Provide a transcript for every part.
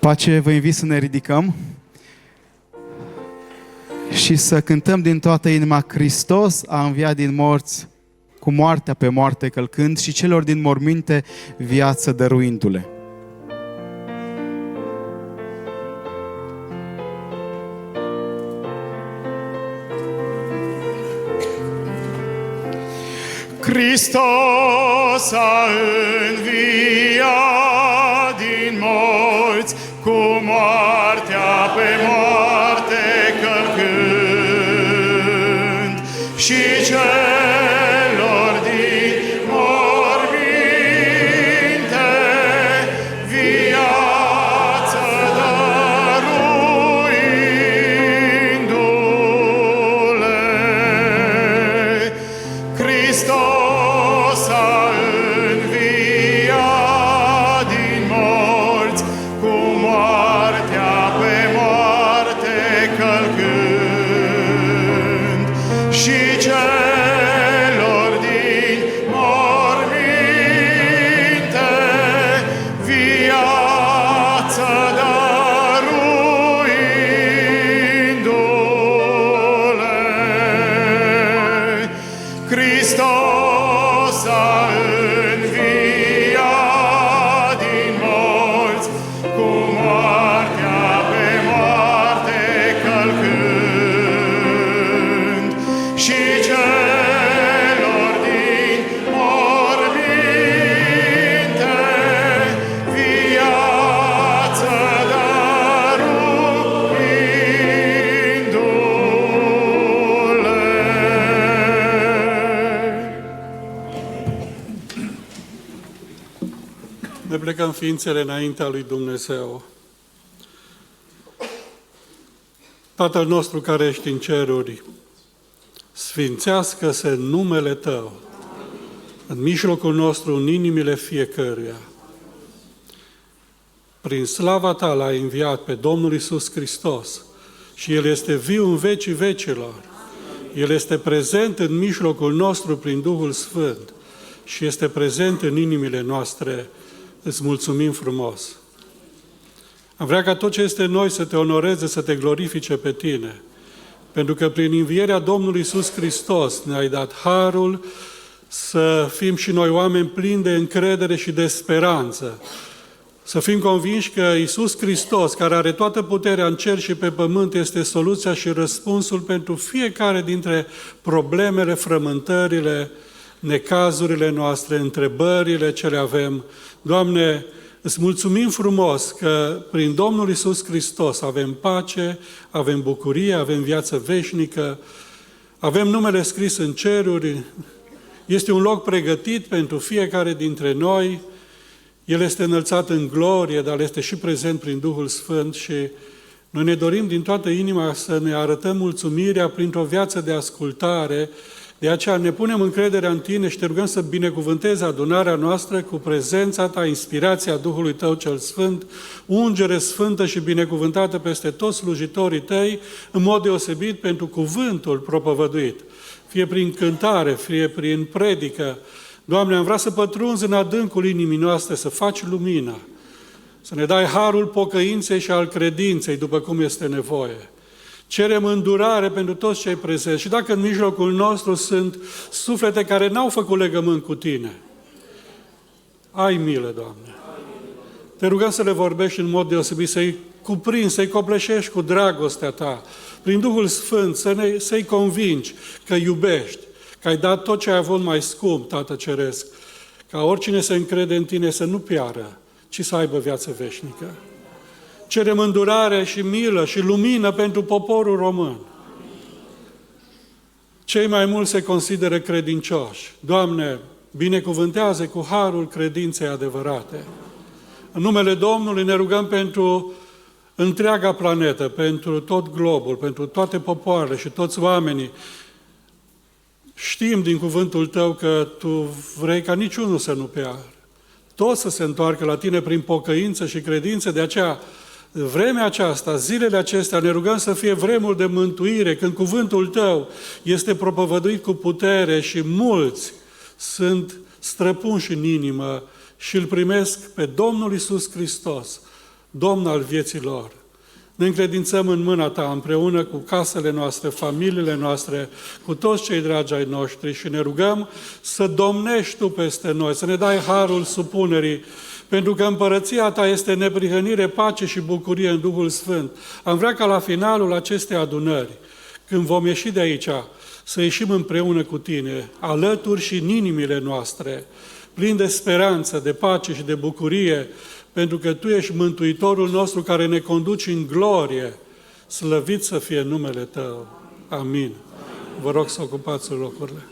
Pace, vă invit să ne ridicăm și să cântăm din toată inima: Hristos a înviat din morți, cu moartea pe moarte călcând, și celor din morminte viață dăruindu-le. Hristos a înviat din morți, cu moartea pe moarte călcând, și celor din morminte viață dăruindu-le. Hristos a înviat din morți, cu moartea pe moarte călcând, și celor din morminte viață dăruindu-le. Hristos a înviat din morți, cu moartea pe moarte călcând, și celor din morminte viață dăruindu-le. Ne plecăm ființele înaintea lui Dumnezeu. Tatăl nostru care ești în ceruri, sfințească-se numele Tău în mijlocul nostru, în inimile fiecăruia. Prin slava Ta L-ai înviat pe Domnul Iisus Hristos și El este viu în vecii vecilor. El este prezent în mijlocul nostru prin Duhul Sfânt și este prezent în inimile noastre. Îți mulțumim frumos. Am vrea ca tot ce este în noi să Te onoreze, să Te glorifice pe Tine, pentru că prin învierea Domnului Iisus Hristos ne-ai dat harul să fim și noi oameni plini de încredere și de speranță. Să fim convinși că Iisus Hristos, care are toată puterea în cer și pe pământ, este soluția și răspunsul pentru fiecare dintre problemele, frământările, necazurile noastre, întrebările ce le avem. Doamne, îți mulțumim frumos că prin Domnul Iisus Hristos avem pace, avem bucurie, avem viață veșnică, avem numele scris în ceruri, este un loc pregătit pentru fiecare dintre noi. El este înălțat în glorie, dar este și prezent prin Duhul Sfânt și noi ne dorim din toată inima să ne arătăm mulțumirea printr-o viață de ascultare. De aceea ne punem încrederea în Tine și Te rugăm să binecuvântezi adunarea noastră cu prezența Ta, inspirația Duhului Tău cel Sfânt, ungere sfântă și binecuvântată peste toți slujitorii Tăi, în mod deosebit pentru cuvântul propovăduit, fie prin cântare, fie prin predică. Doamne, am vrea să pătrunzi în adâncul inimii noastre, să faci lumina, să ne dai harul pocăinței și al credinței, după cum este nevoie. Cerem îndurare pentru toți cei prezenți. Și dacă în mijlocul nostru sunt suflete care n-au făcut legământ cu Tine, ai milă, Doamne. Te rugăm să le vorbești în mod deosebit, să-i cuprinzi, să-i copleșești cu dragostea Ta, prin Duhul Sfânt, să-i convingi că iubești, că ai dat tot ce ai avut mai scump, Tată Ceresc, ca oricine se încrede în Tine să nu piară, ci să aibă viață veșnică. Cerem îndurare și milă și lumină pentru poporul român. Cei mai mulți se consideră credincioși. Doamne, binecuvântează cu harul credinței adevărate. În numele Domnului ne rugăm pentru întreaga planetă, pentru tot globul, pentru toate popoarele și toți oamenii. Știm din cuvântul Tău că Tu vrei ca niciunul să nu piară. Toți să se întoarcă la Tine prin pocăință și credință, de aceea vremea aceasta, zilele acestea, ne rugăm să fie vremuri de mântuire, când cuvântul Tău este propovăduit cu putere și mulți sunt străpunși în inimă și îl primesc pe Domnul Iisus Hristos Domn al vieții lor. Ne încredințăm în mâna Ta împreună cu casele noastre, familiile noastre, cu toți cei dragi ai noștri și ne rugăm să domnești Tu peste noi, să ne dai harul supunerii, pentru că împărăția Ta este neprihănire, pace și bucurie în Duhul Sfânt. Am vrea ca la finalul acestei adunări, când vom ieși de aici, să ieșim împreună cu Tine, alături și în inimile noastre, plini de speranță, de pace și de bucurie, pentru că Tu ești Mântuitorul nostru care ne conduci în glorie. Slăvit să fie numele Tău. Amin. Vă rog să ocupați locurile.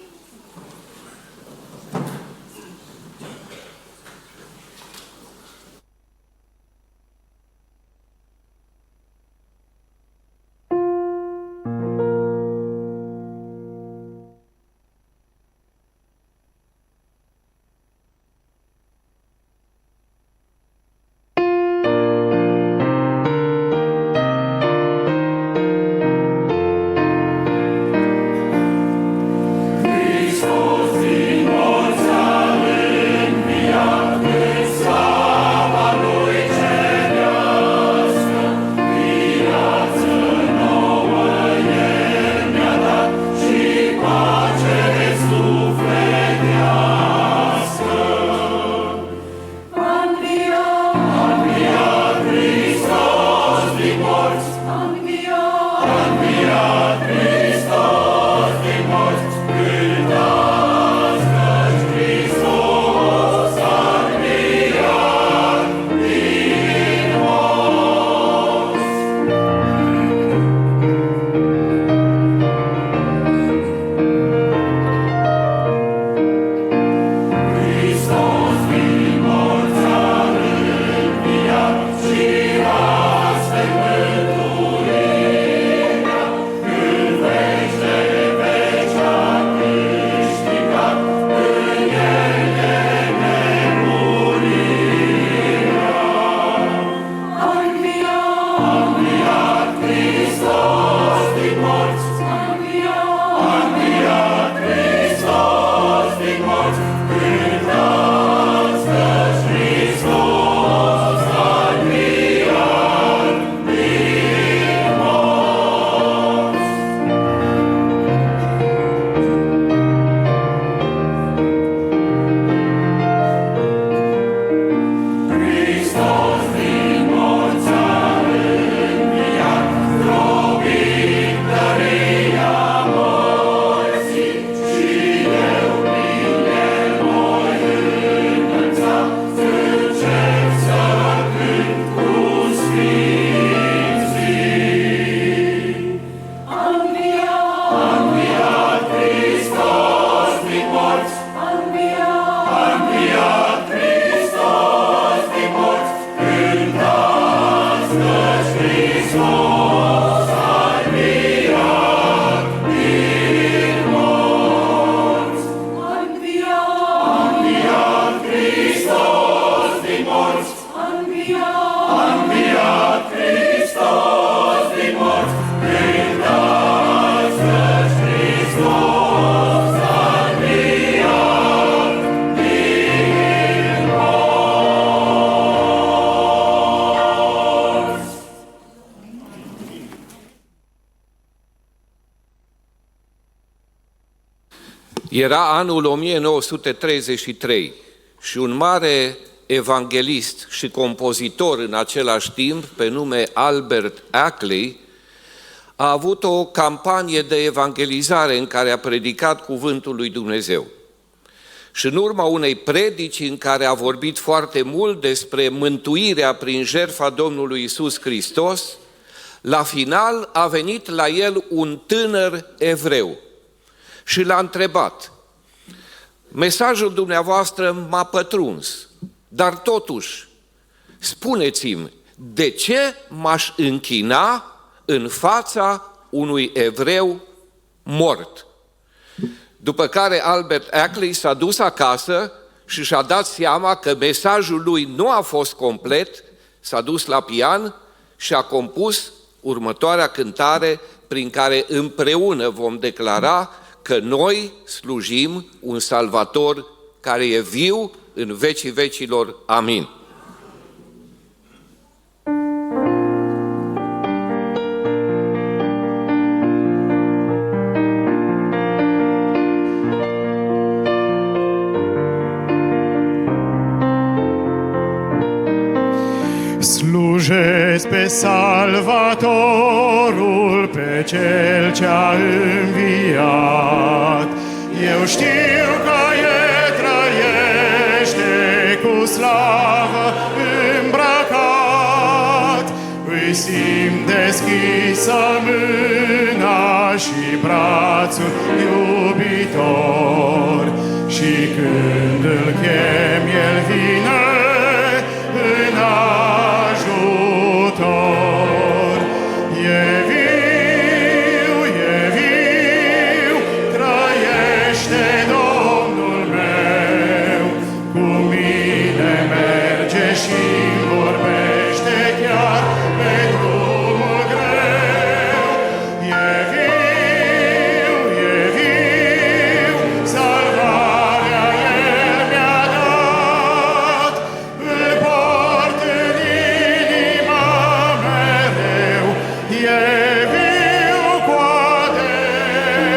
Era anul 1933 și un mare evanghelist și compozitor în același timp, pe nume Albert Ackley, a avut o campanie de evangelizare în care a predicat cuvântul lui Dumnezeu. Și în urma unei predici în care a vorbit foarte mult despre mântuirea prin jertfa Domnului Iisus Hristos, la final a venit la el un tânăr evreu și l-a întrebat: mesajul dumneavoastră m-a pătruns, dar totuși, spuneți-mi, de ce m-aș închina în fața unui evreu mort? După care Albert Ackley s-a dus acasă și și-a dat seama că mesajul lui nu a fost complet, s-a dus la pian și a compus următoarea cântare prin care împreună vom declara că noi slujim un Salvator care e viu în vecii vecilor. Amin. slujesc pe Salvatorul, pe Cel ce-a înviat. Eu știu că El trăiește cu slavă îmbrăcat. Îi simt deschisă mâna și brațul iubitor, și când îl chem, El vine în ajutor. E viu, trăiește Domnul meu, cu mine merge și-mi vorbește chiar pe drumul greu. E viu, salvarea El mi-a dat, îl port în inima mereu. E viu cu adevărat.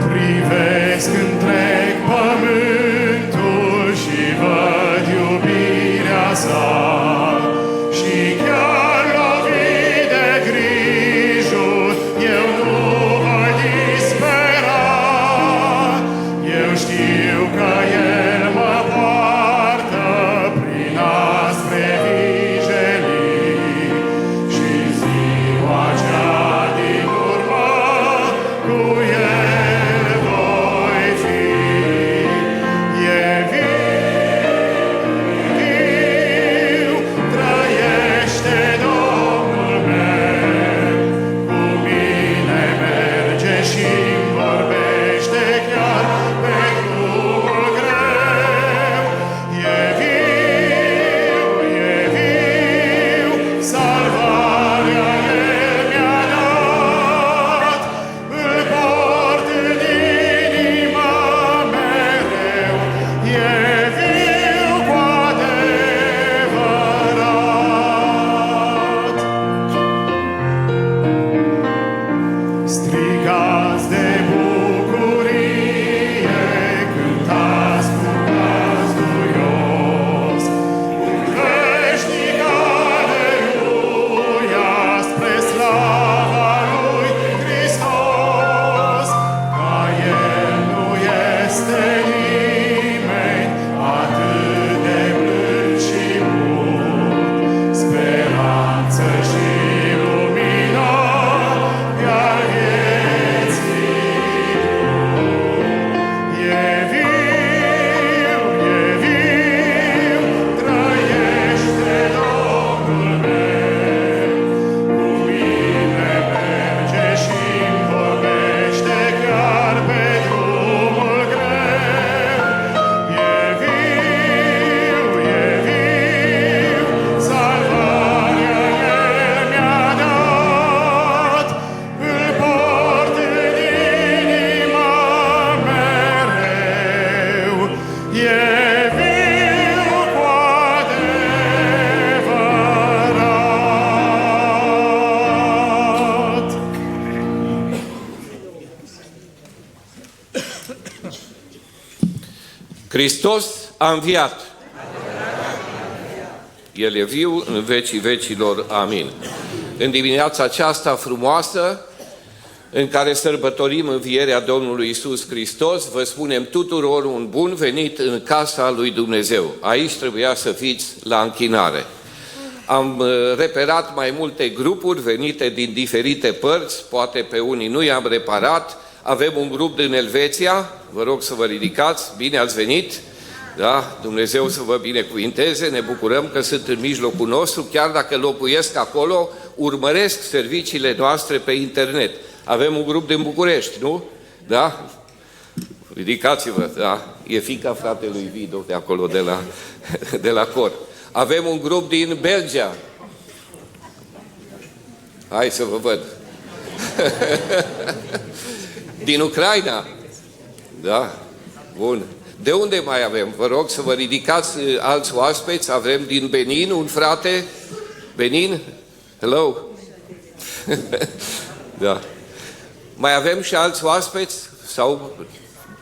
Privesc întreg pământul și văd iubirea sa, și chiar lovit de grijuri, eu nu voi dispera. Eu știu că El mă poartă prin aspre vijelii, și ziua cea din urmă cu El voi fi. E viu, trăiește Domnul meu, cu mine merge și-mi vorbește chiar pe drumul greu. E viu, salvarea El mi-a dat, îl port în inima mereu. E viu cu adevărat. Strigați de bucurie, cântați cu glas duios, un veșnic aleluia spre slava lui Hristos. Ca El nu este nimeni atât de blând și bun, speranță și lumină iar vieții. E viu, trăiește Domnul meu, cu mine merge și-mi vorbește chiar pe drumul greu. E viu, salvarea El mi-a dat, îl port în inima mereu. E viu cu adevărat. Hristos a înviat. El e viu în vecii vecilor. Amin. În dimineața aceasta frumoasă, în care sărbătorim învierea Domnului Iisus Hristos, vă spunem tuturor un bun venit în casa lui Dumnezeu. Aici trebuia să fiți la închinare. Am reperat mai multe grupuri venite din diferite părți, poate pe unii nu i-am reparat. Avem un grup din Elveția, vă rog să vă ridicați, bine ați venit. Da? Dumnezeu să vă binecuvinteze, ne bucurăm că sunt în mijlocul nostru, chiar dacă locuiesc acolo, urmăresc serviciile noastre pe internet. Avem un grup din București, nu? Da? Ridicați-vă, da? E fiica fratelui Vido de acolo, de la cor. Avem un grup din Belgia. Hai să vă văd. Din Ucraina. Da? Bun. De unde mai avem? Vă rog să vă ridicați alți oaspeți. Avem din Benin un frate. Benin? Hello? Da. Mai avem și alți oaspeți sau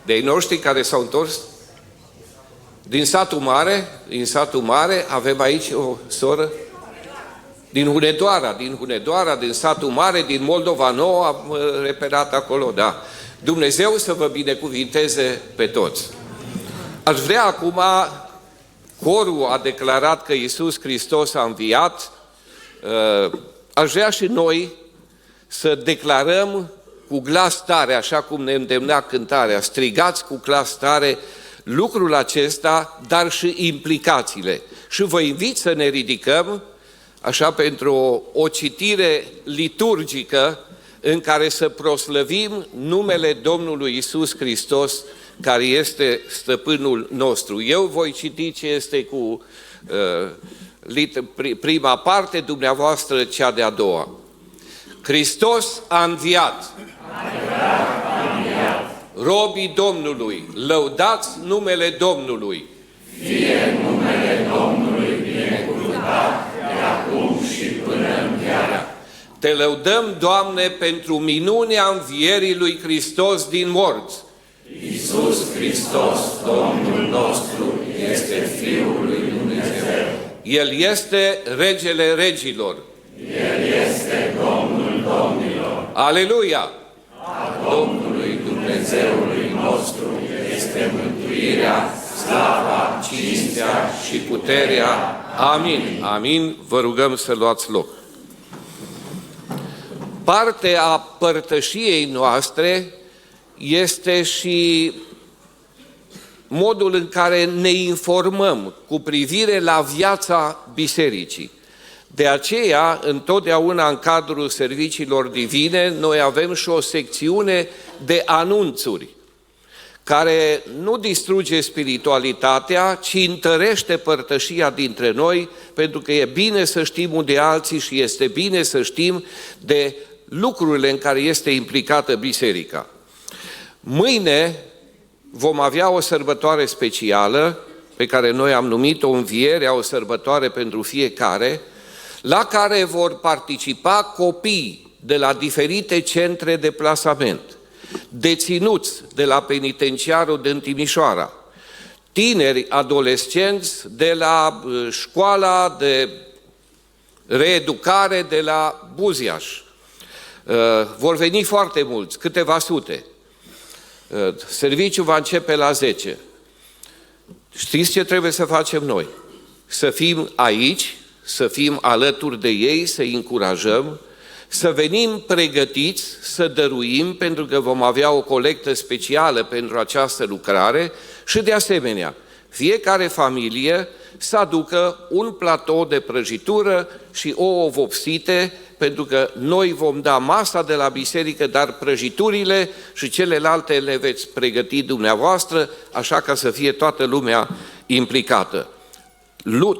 de-ai noștri care s-au întors? Din satul mare, avem aici o soră? Din Hunedoara, din satul mare, din Moldova Nouă, am reperat acolo, da. Dumnezeu să vă binecuvinteze pe toți. Aș vrea acum, corul a declarat că Iisus Hristos a înviat, aș vrea și noi să declarăm cu glas tare, așa cum ne îndemna cântarea, strigați cu glas tare lucrul acesta, dar și implicațiile. Și vă invit să ne ridicăm, așa pentru o citire liturgică în care să proslăvim numele Domnului Iisus Hristos, care este stăpânul nostru. Eu voi citi ce este cu prima parte, dumneavoastră cea de-a doua. Hristos a înviat. Robii Domnului, lăudați numele Domnului. Fie numele Domnului binecuvântat de acum și până în viață. Te lăudăm, Doamne, pentru minunea învierii lui Hristos din morți. Iisus Hristos, Domnul nostru, este Fiul lui Dumnezeu. El este Regele Regilor. El este Domnul Domnilor. Aleluia! A Domnului Dumnezeului nostru este mântuirea, slava, cinstea Și puterea. Amin. Amin. Vă rugăm să luați loc. Parte a părtășiei noastre este și modul în care ne informăm cu privire la viața bisericii. De aceea, întotdeauna în cadrul serviciilor divine, noi avem și o secțiune de anunțuri, care nu distruge spiritualitatea, ci întărește părtășia dintre noi, pentru că e bine să știm unde alții și este bine să știm de lucrurile în care este implicată biserica. Mâine vom avea o sărbătoare specială, pe care noi am numit-o Învierea, o sărbătoare pentru fiecare, la care vor participa copii de la diferite centre de plasament, deținuți de la penitenciarul din Timișoara, tineri adolescenți de la școala de reeducare de la Buziaș. Vor veni foarte mulți, câteva sute. Serviciul va începe la 10. Știți ce trebuie să facem noi? Să fim aici, să fim alături de ei, să-i încurajăm, să venim pregătiți, să dăruim, pentru că vom avea o colectă specială pentru această lucrare și, de asemenea, fiecare familie să aducă un platou de prăjitură și ouă vopsite, pentru că noi vom da masa de la biserică, dar prăjiturile și celelalte le veți pregăti dumneavoastră, așa ca să fie toată lumea implicată.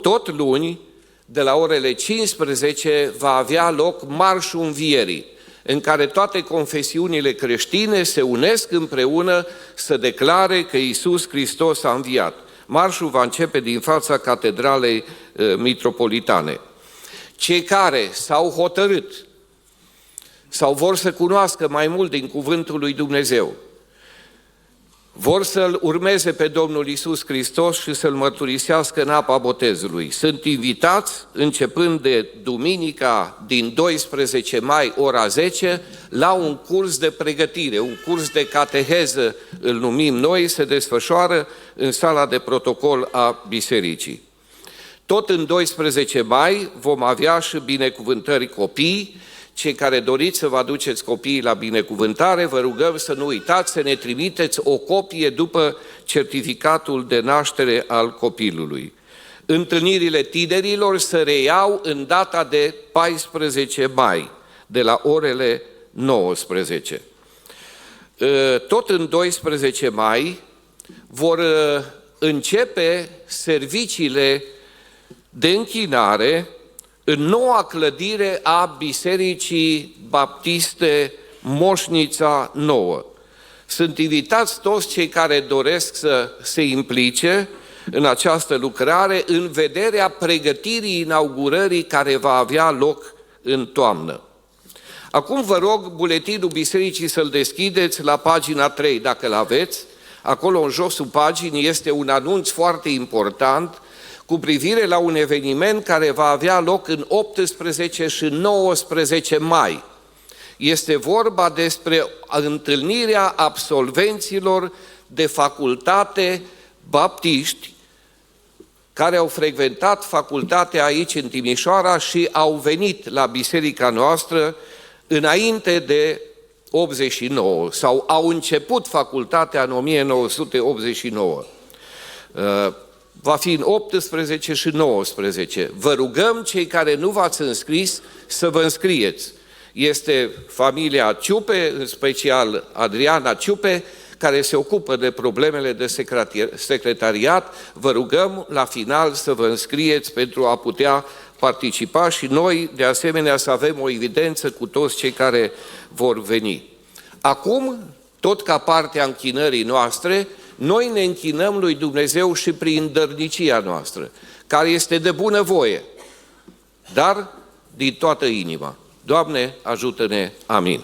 Tot luni, de la orele 15, va avea loc Marșul Învierii, în care toate confesiunile creștine se unesc împreună să declare că Iisus Hristos a înviat. Marșul va începe din fața Catedralei Mitropolitane. Cei care s-au hotărât sau vor să cunoască mai mult din Cuvântul lui Dumnezeu, vor să-L urmeze pe Domnul Iisus Hristos și să-L mărturisească în apa botezului. Sunt invitați, începând de duminica din 12 mai, ora 10, la un curs de pregătire, un curs de cateheză, îl numim noi, se desfășoară în sala de protocol a bisericii. Tot în 12 mai vom avea și binecuvântări copii. Cei care doriți să vă aduceți copiii la binecuvântare, vă rugăm să nu uitați să ne trimiteți o copie după certificatul de naștere al copilului. Întâlnirile tinerilor se reiau în data de 14 mai, de la orele 19. Tot în 12 mai vor începe serviciile de închinare în noua clădire a Bisericii Baptiste Moșnița Nouă. Sunt invitați toți cei care doresc să se implice în această lucrare în vederea pregătirii inaugurării care va avea loc în toamnă. Acum vă rog buletinul bisericii să-l deschideți la pagina 3, dacă l-aveți. Acolo în josul paginii este un anunț foarte important cu privire la un eveniment care va avea loc în 18 și 19 mai. Este vorba despre întâlnirea absolvenților de facultate baptiști care au frecventat facultatea aici în Timișoara și au venit la biserica noastră înainte de 89 sau au început facultatea în 1989. Va fi în 18 și 19. Vă rugăm, cei care nu v-ați înscris, să vă înscrieți. Este familia Ciupe, în special Adriana Ciupe, care se ocupă de problemele de secretariat. Vă rugăm la final să vă înscrieți pentru a putea participa și noi, de asemenea, să avem o evidență cu toți cei care vor veni. Acum, tot ca parte a închinării noastre, noi ne închinăm lui Dumnezeu și prin dărnicia noastră, care este de bună voie, dar din toată inima. Doamne, ajută-ne! Amin!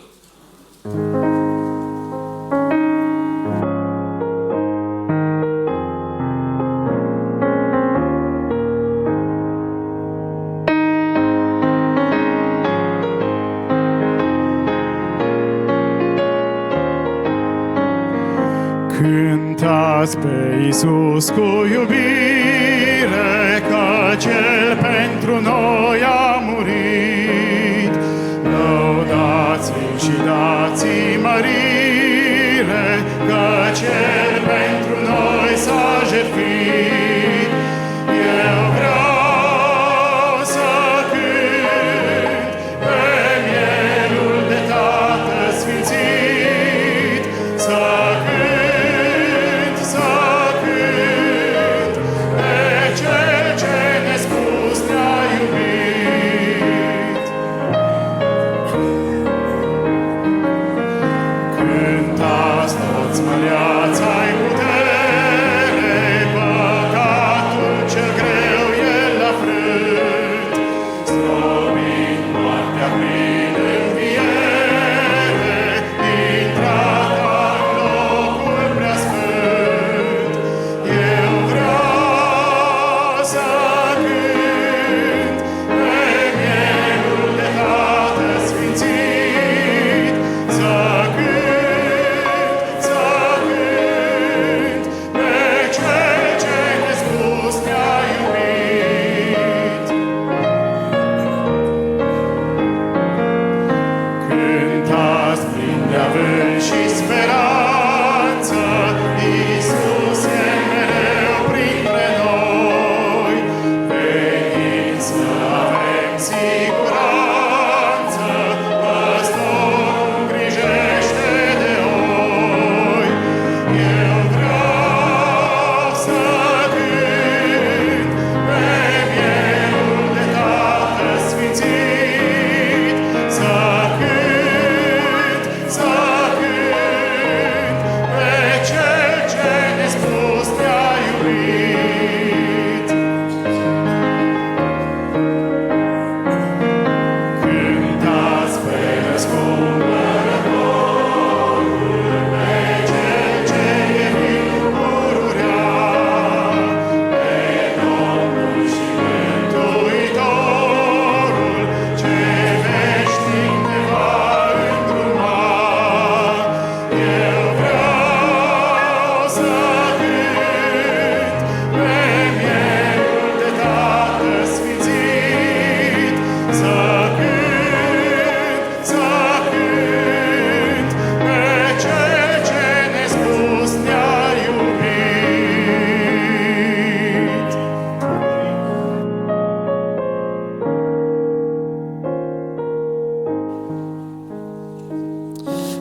Cântați pe Iisus cu iubire, că Cel pentru noi a murit. Lăudați-L și dați-i mărire, că Cel pentru noi s-a jertfit. Eu vreau să cânt pe mielul de Tată sfințit, să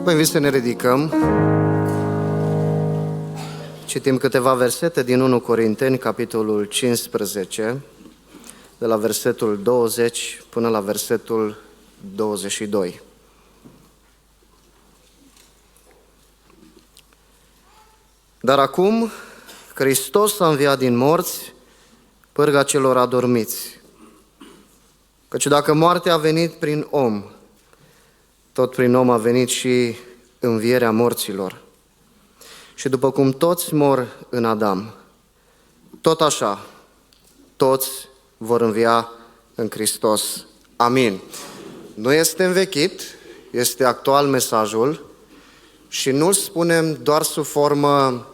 Vă invit să ne ridicăm. Citim câteva versete din 1 Corinteni, capitolul 15, de la versetul 20 până la versetul 22. Dar acum Hristos a înviat din morți, pârga celor adormiți. Căci dacă moartea a venit prin om, tot prin om a venit și învierea morților. Și după cum toți mor în Adam, tot așa, toți vor învia în Hristos. Amin. Nu este învechit, este actual mesajul și nu-l spunem doar sub formă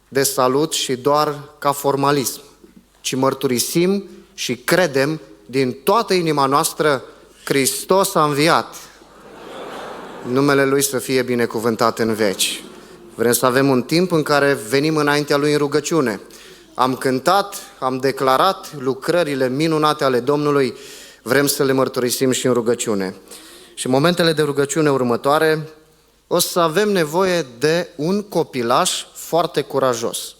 de salut și doar ca formalism, ci mărturisim și credem din toată inima noastră: Hristos a înviat. Numele Lui să fie binecuvântat în veci. Vrem să avem un timp în care venim înaintea Lui în rugăciune. Am cântat, am declarat lucrările minunate ale Domnului, vrem să le mărturisim și în rugăciune. Și în momentele de rugăciune următoare o să avem nevoie de un copilaș foarte curajos.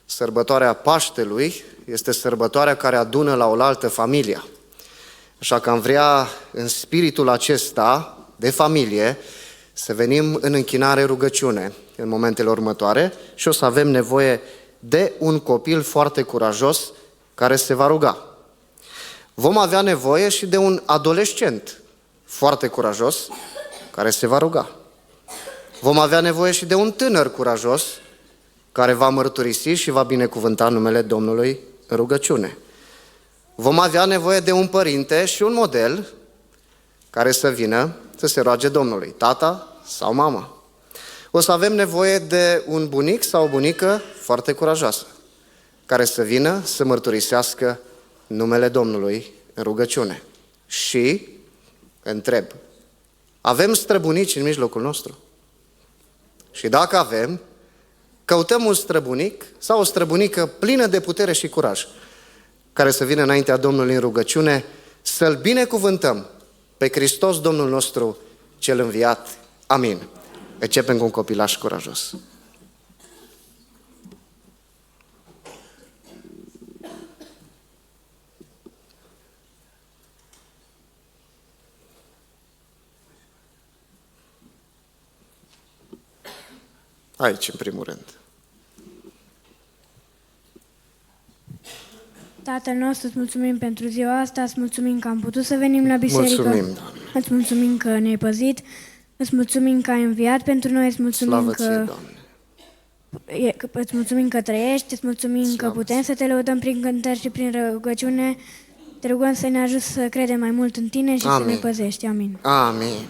Sărbătoarea Paștelui este sărbătoarea care adună la oaltă familia. Așa că am vrea în spiritul acesta de familie să venim în închinare rugăciune în momentele următoare și o să avem nevoie de un copil foarte curajos care se va ruga. Vom avea nevoie și de un adolescent foarte curajos care se va ruga. Vom avea nevoie și de un tânăr curajos care va mărturisi și va binecuvânta numele Domnului în rugăciune. Vom avea nevoie de un părinte și un model care să vină să se roage Domnului, tata sau mama. O să avem nevoie de un bunic sau o bunică foarte curajoasă, care să vină să mărturisească numele Domnului în rugăciune. Și întreb, avem străbunici în mijlocul nostru? Și dacă avem, căutăm un străbunic sau o străbunică plină de putere și curaj, care să vină înaintea Domnului în rugăciune, să-L binecuvântăm pe Hristos Domnul nostru cel înviat. Amin. Începem cu un copilaș curajos. Aici, în primul rând. Tatăl nostru, îți mulțumim pentru ziua asta, îți mulțumim că am putut să venim la biserică. Mulțumim, Doamne. Îți mulțumim că ne-ai păzit, îți mulțumim că ai înviat pentru noi, îți mulțumim Slavă că... ție, Doamne. Îți mulțumim că trăiești, îți mulțumim că putem să te lăudăm prin cântări și prin rugăciune. Te rugăm să ne ajuți să credem mai mult în tine și Amin. să ne păzești. Amin. Amin.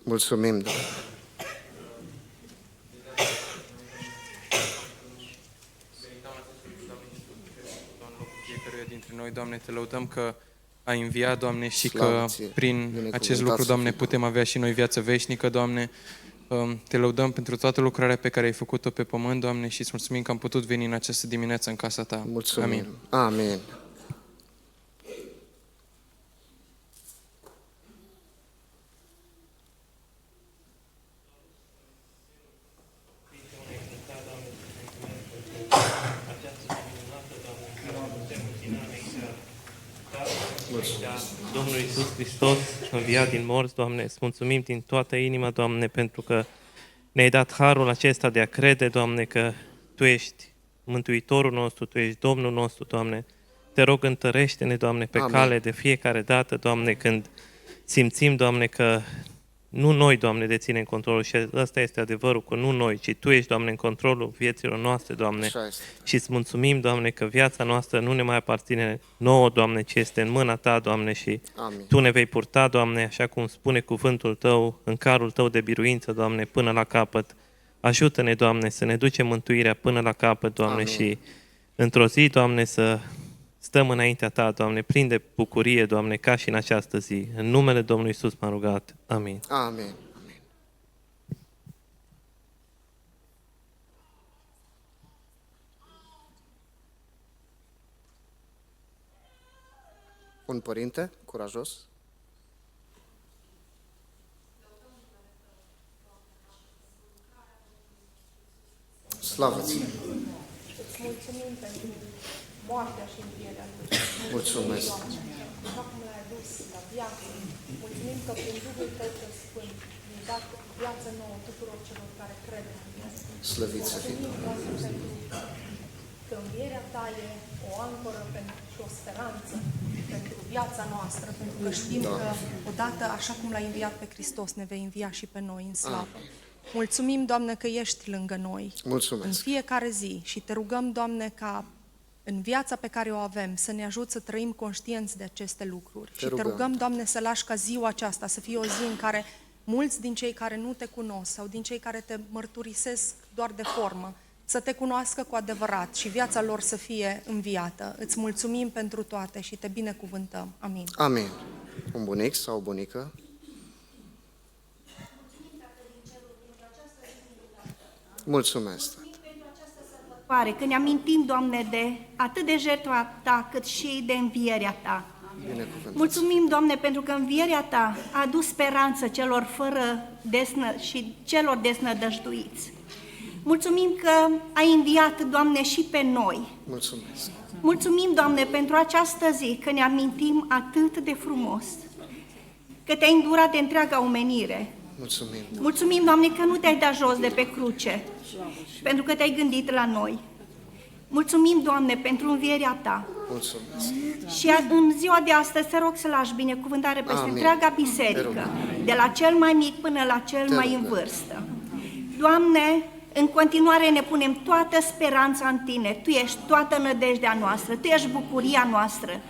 Mulțumim, Doamne. Fiecăruia dintre noi, Doamne, te lăudăm că ai înviat, Doamne, și Slavă că ție, prin binecuvântat acest lucru, să Doamne, fii. putem avea și noi viață veșnică, Doamne. Te lăudăm pentru toată lucrarea pe care ai făcut-o pe pământ, Doamne, și îți mulțumim că am putut veni în această dimineață în casa Ta. Mulțumim. Amin. Amin. Domnul Iisus Hristos, înviat din morți, Doamne, îți mulțumim din toată inima, Doamne, pentru că ne-ai dat harul acesta de a crede, Doamne, că Tu ești Mântuitorul nostru, Tu ești Domnul nostru, Doamne. Te rog, întărește-ne, Doamne, pe Amin. cale de fiecare dată, Doamne, când simțim, Doamne, că nu noi, Doamne, deținem controlul și ăsta este adevărul, că nu noi, ci Tu ești, Doamne, în controlul vieților noastre, Doamne. Așa este. Și îți mulțumim, Doamne, că viața noastră nu ne mai aparține nouă, Doamne, ci este în mâna Ta, Doamne, și Amin. Tu ne vei purta, Doamne, așa cum spune cuvântul Tău, în carul Tău de biruință, Doamne, până la capăt. Ajută-ne, Doamne, să ne ducem mântuirea până la capăt, Doamne, Amin. și într-o zi, Doamne, să stăm înaintea Ta, Doamne, plin de bucurie, Doamne, ca și în această zi. În numele Domnului Iisus m-am rugat. Amin. Amin. Un părinte curajos? Slavă ție! Îți mulțumim pentru moartea și învierea Lui. Mulțumesc! Așa cum l-ai adus la viață. Mulțumim că prin Duhul Tău cel Sfânt ne-ai dat viață nouă tuturor celor care cred în El. Slăvit să fii! Mulțumim, Doamne, pentru că învierea Ta e o ancoră pentru și o speranță pentru viața noastră, pentru că știm că odată, așa cum l-ai înviat pe Hristos, ne vei învia și pe noi în slavă. Mulțumim, Doamne, că ești lângă noi Mulțumesc. în fiecare zi și te rugăm, Doamne, ca în viața pe care o avem să ne ajut să trăim conștienți de aceste lucruri. Și te rugăm, Doamne, să lași ca ziua aceasta să fie o zi în care mulți din cei care nu te cunosc sau din cei care te mărturisesc doar de formă, să te cunoască cu adevărat și viața lor să fie înviată. Îți mulțumim pentru toate și te binecuvântăm. Amin. Amin. Un bunic sau o bunică? Mulțumesc. Când ne amintim, Doamne, de atât de jertfa Ta, cât și de învierea Ta. Mulțumim, Doamne, pentru că învierea Ta a adus speranță celor fără și celor desnădăjduiți. Mulțumim că ai înviat, Doamne, și pe noi. Mulțumesc. Mulțumim, Doamne, pentru această zi, că ne amintim atât de frumos, că Te-ai îndurat de întreaga omenire. Mulțumim. Mulțumim, Doamne, că nu Te-ai dat jos de pe cruce, pentru că Te-ai gândit la noi. Mulțumim, Doamne, pentru învierea Ta. Mulțumesc. Și în ziua de astăzi te rog să lași binecuvântare peste întreaga biserică, de la cel mai mic până la cel mai în vârstă. Doamne, în continuare ne punem toată speranța în Tine. Tu ești toată nădejdea noastră, Tu ești bucuria noastră.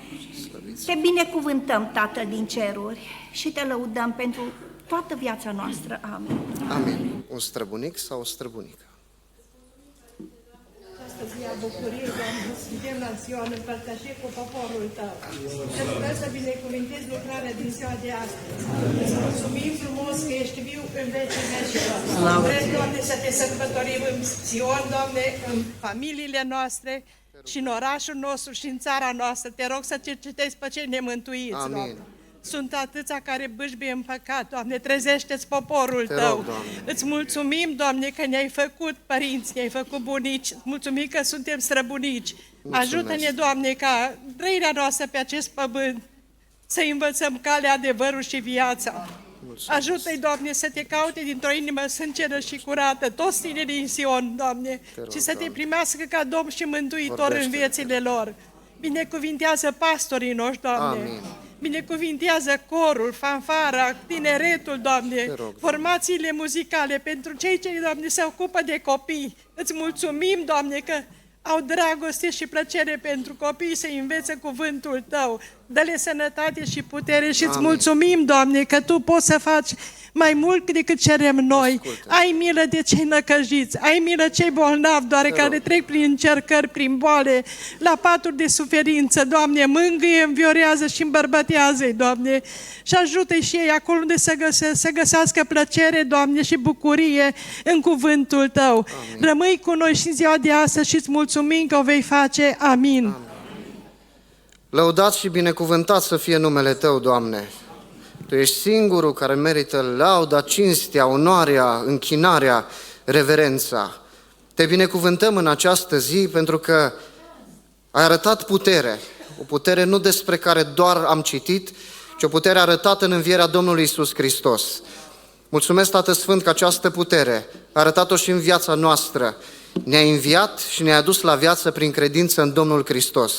Te binecuvântăm, Tată din ceruri, și Te lăudăm pentru toată viața noastră. Amin. Amin. Un străbunic sau o străbunică? Această zi a bucuriei, Doamne, suntem la Sion, împărtășie cu poporul Tău. Îți vreau să binecuvântezi lucrarea din ziua de astăzi. Îți mulțumim frumos că ești viu în vecii vecilor. Vrem, Doamne, să Te sărbătorim în Sion, Doamne, în familiile noastre și în orașul nostru și în țara noastră. Te rog să cercetezi pe cei nemântuiți, Doamne. Sunt atâția care bâșbie în păcat, Doamne, trezește-ți poporul Tău. Îți mulțumim, Doamne, că ne-ai făcut părinți, ne-ai făcut bunici, îți mulțumim că suntem străbunici. Ajută-ne, Doamne, ca trăirea noastră pe acest pământ să învățăm calea, adevărul și viața. Ajută-i, Doamne, să Te caute dintr-o inimă sânceră și curată, toți tinerii din Sion, Doamne, și să Te primească ca Domn și Mântuitor în viețile lor. Binecuvintează pastorii noștri, Doamne. Amin. Binecuvintează corul, fanfara, tineretul, Doamne, formațiile muzicale, pentru cei ce, Doamne, se ocupă de copii. Îți mulțumim, Doamne, că au dragoste și plăcere pentru copii să învețe cuvântul Tău. Dă-le sănătate și putere și îți mulțumim, Doamne, că Tu poți să faci mai mult decât cerem noi. Ai milă de cei năcăjiți, ai milă cei bolnavi, Doamne, care trec prin încercări, prin boale, la paturi de suferință, Doamne, mângâie, înviorează și îmbărbătează-i, Doamne, și ajută-i și ei acolo unde să găsească plăcere, Doamne, și bucurie în cuvântul Tău. Rămâi cu noi și în ziua de astăzi și îți mulțumim că o vei face. Amin. Lăudat și binecuvântat să fie numele Tău, Doamne. Tu ești singurul care merită lauda, cinstea, onoarea, închinarea, reverența. Te binecuvântăm în această zi pentru că ai arătat putere, o putere nu despre care doar am citit, ci o putere arătată în învierea Domnului Iisus Hristos. Mulțumesc, Tată Sfânt, că această putere a arătat-o și în viața noastră. Ne-ai înviat și ne-ai adus la viață prin credință în Domnul Hristos.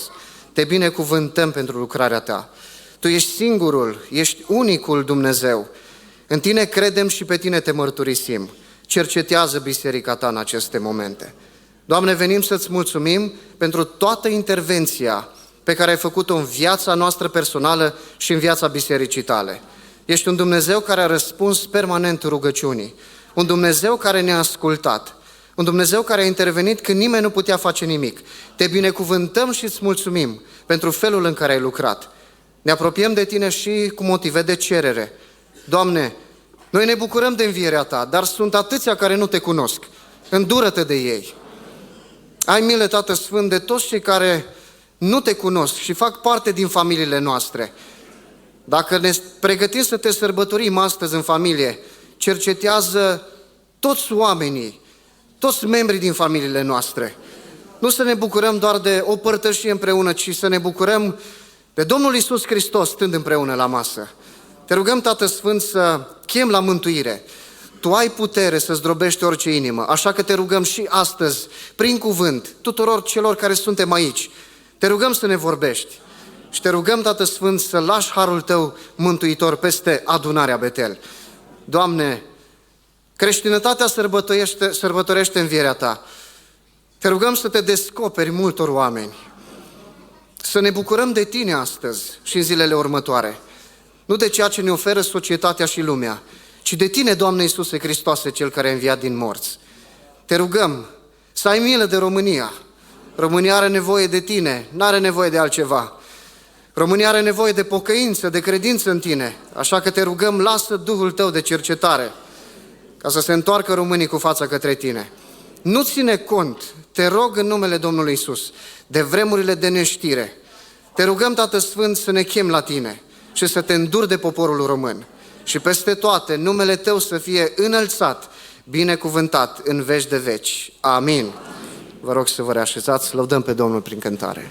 Te binecuvântăm pentru lucrarea Ta. Tu ești singurul, ești unicul Dumnezeu. În Tine credem și pe Tine te mărturisim. Cercetează biserica Ta în aceste momente. Doamne, venim să-ți mulțumim pentru toată intervenția pe care ai făcut-o în viața noastră personală și în viața bisericii Tale. Ești un Dumnezeu care a răspuns permanent rugăciunii, un Dumnezeu care ne-a ascultat, un Dumnezeu care a intervenit când nimeni nu putea face nimic. Te binecuvântăm și îți mulțumim pentru felul în care ai lucrat. Ne apropiem de Tine și cu motive de cerere. Doamne, noi ne bucurăm de învierea Ta, dar sunt atâția care nu Te cunosc. Îndură-Te de ei. Ai milă, Tată Sfânt, de toți cei care nu Te cunosc și fac parte din familiile noastre. Dacă ne pregătim să Te sărbătorim astăzi în familie, cercetează toți oamenii, toți membrii din familiile noastre. Nu să ne bucurăm doar de o părtășie împreună, ci să ne bucurăm de Domnul Iisus Hristos stând împreună la masă. Te rugăm, Tată Sfânt, să chem la mântuire. Tu ai putere să zdrobești orice inimă, așa că te rugăm și astăzi, prin cuvânt, tuturor celor care suntem aici, Te rugăm să ne vorbești și te rugăm, Tată Sfânt, să lași harul Tău mântuitor peste adunarea Betel. Doamne, creștinătatea sărbătorește învierea Ta. Te rugăm să Te descoperi multor oameni, să ne bucurăm de Tine astăzi și în zilele următoare. Nu de ceea ce ne oferă societatea și lumea, ci de Tine, Doamne Iisuse Hristoase, Cel care a înviat din morți. Te rugăm să ai milă de România. România are nevoie de Tine, n-are nevoie de altceva. România are nevoie de pocăință, de credință în Tine, așa că te rugăm, lasă Duhul Tău de cercetare, ca să se întoarcă românii cu fața către Tine. Nu ține cont, te rog în numele Domnului Iisus, de vremurile de neștire. Te rugăm, Tată Sfânt, să ne chem la Tine și să Te înduri de poporul român. Și peste toate, numele Tău să fie înălțat, binecuvântat în veci de veci. Amin. Vă rog să vă reașezați, lăudăm pe Domnul prin cântare.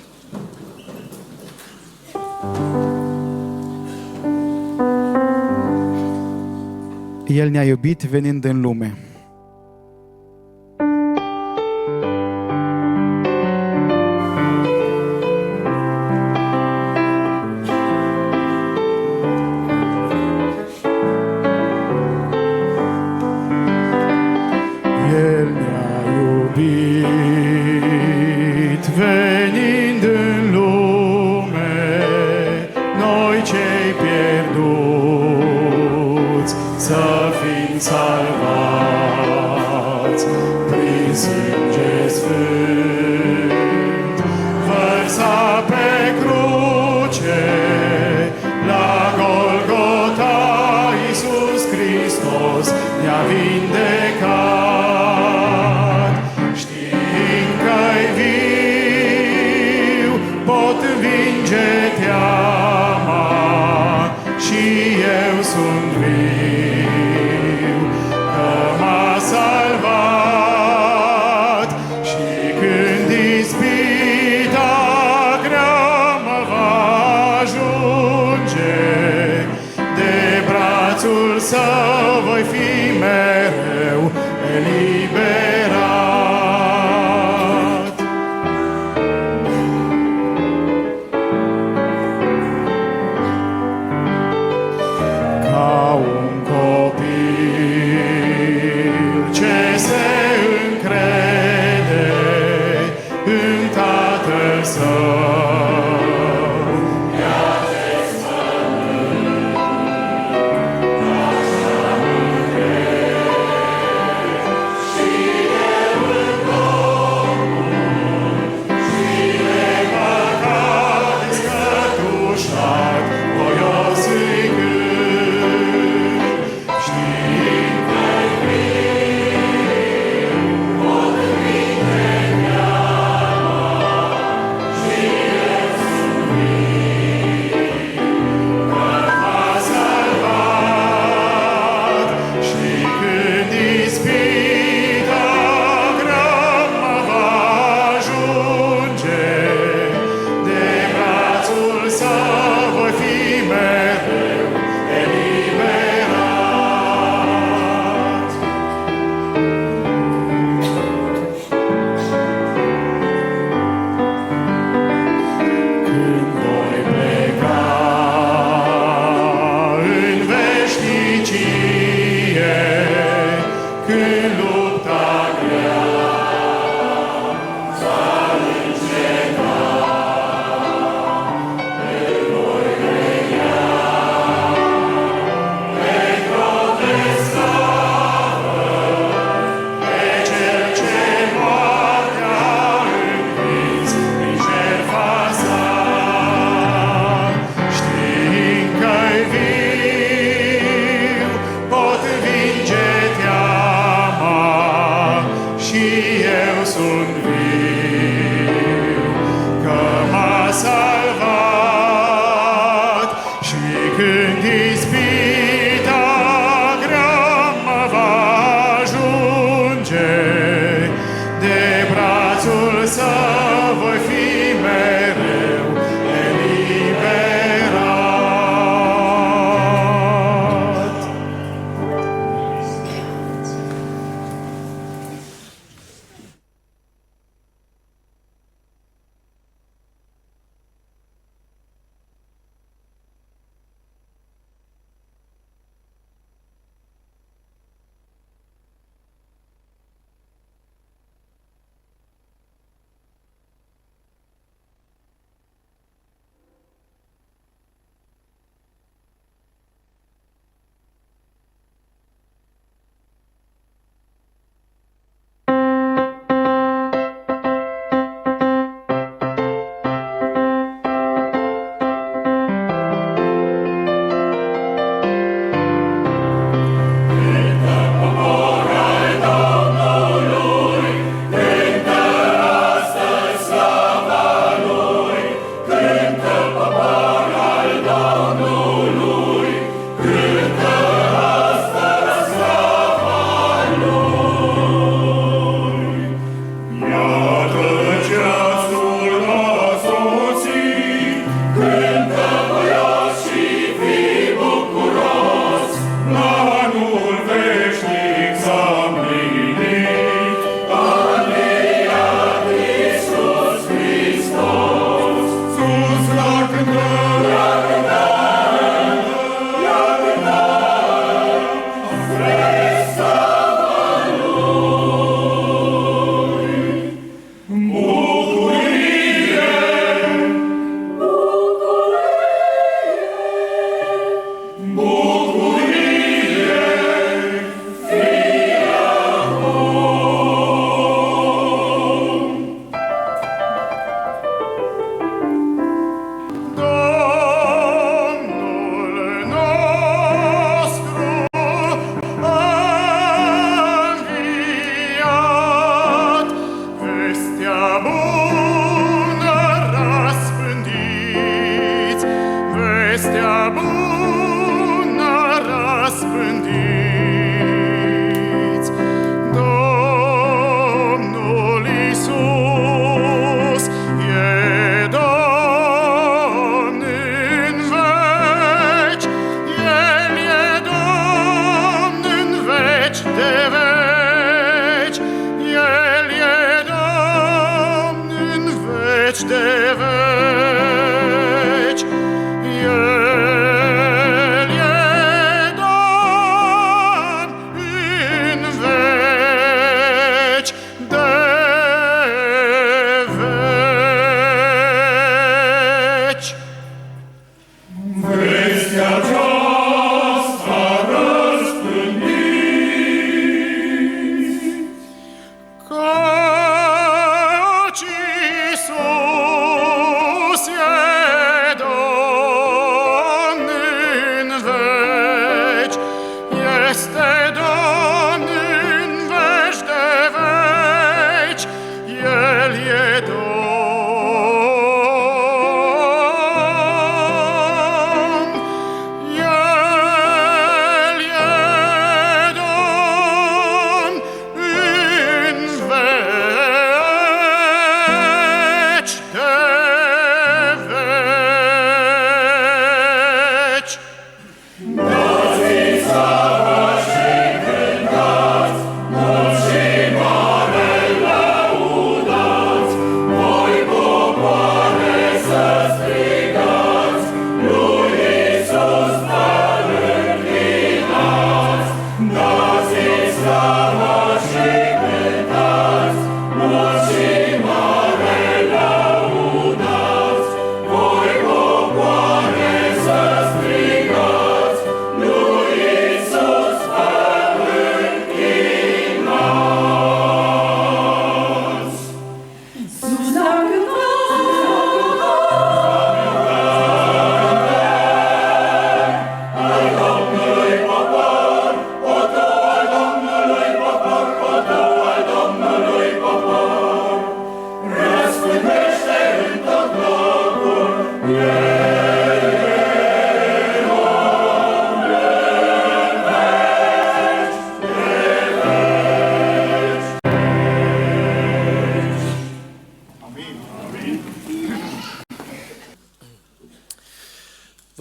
El ne-a iubit venind în lume. El ne-a iubit venind în lume, noi cei pierduți să fim salvați prin sânge sfânt, vărsat pe cruce la Golgota. Iisus Hristos ne-a vindecat. Pot învinge teama și eu sunt viu, că m-a salvat. Și când ispita grea mă va ajunge, de brațul Său voi fi mereu eliberat.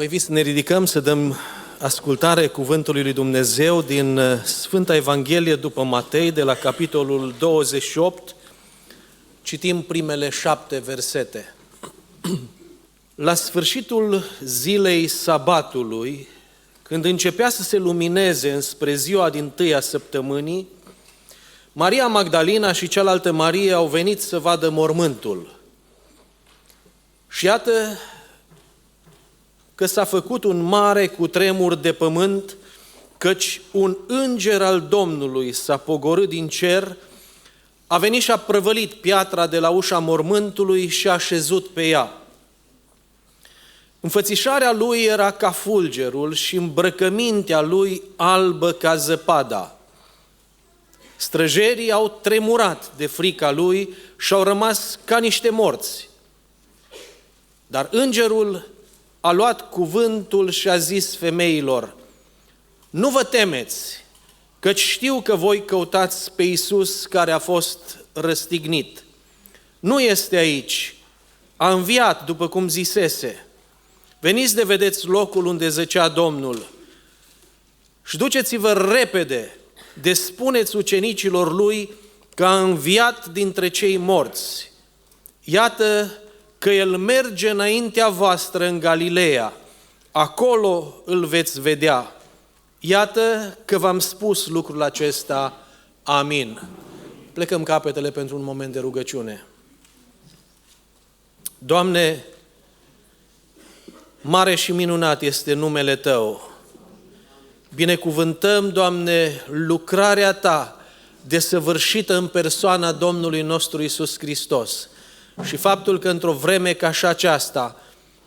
vă invit să ne ridicăm, să dăm ascultare cuvântului lui Dumnezeu din Sfânta Evanghelie după Matei, de la capitolul 28, citim primele 7 versete. La sfârșitul zilei sabatului, când începea să se lumineze înspre ziua dintâia săptămânii, Maria Magdalena și cealaltă Marie au venit să vadă mormântul. Și iată că s-a făcut un mare cutremur de pământ, căci un înger al Domnului s-a pogorât din cer, a venit și a prăvălit piatra de la ușa mormântului și a așezut pe ea. Înfățișarea lui era ca fulgerul și îmbrăcămintea lui albă ca zăpada. Străjerii au tremurat de frica lui și au rămas ca niște morți. Dar îngerul a luat cuvântul și a zis femeilor: nu vă temeți, căci știu că voi căutați pe Iisus care a fost răstignit. Nu este aici, a înviat după cum zisese. Veniți de vedeți locul unde zăcea Domnul și duceți-vă repede, despuneți ucenicilor lui că a înviat dintre cei morți. Iată că el merge înaintea voastră în Galileea, acolo îl veți vedea. Iată că v-am spus lucrul acesta. Amin. Plecăm capetele pentru un moment de rugăciune. Doamne, mare și minunat este numele Tău. Binecuvântăm, Doamne, lucrarea Ta desăvârșită în persoana Domnului nostru Iisus Hristos și faptul că într-o vreme ca și aceasta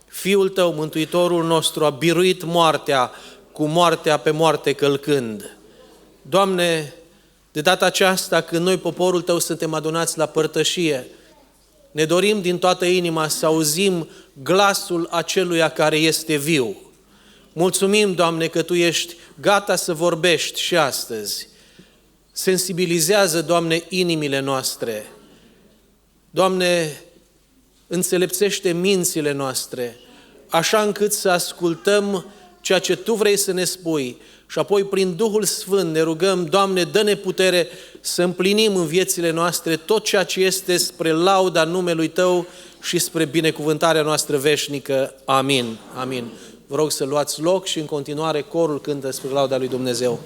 Fiul Tău, Mântuitorul nostru, a biruit moartea cu moartea pe moarte călcând. Doamne, de data aceasta, când noi, poporul Tău, suntem adunați la părtășie, ne dorim din toată inima să auzim glasul aceluia care este viu. Mulțumim, Doamne, că Tu ești gata să vorbești și astăzi. Sensibilizează, Doamne, inimile noastre. Doamne, înțelepțește mințile noastre, așa încât să ascultăm ceea ce Tu vrei să ne spui și apoi prin Duhul Sfânt ne rugăm, Doamne, dă-ne putere să împlinim în viețile noastre tot ceea ce este spre lauda numelui Tău și spre binecuvântarea noastră veșnică. Amin. Amin. Vă rog să luați loc și în continuare corul cântă spre lauda lui Dumnezeu.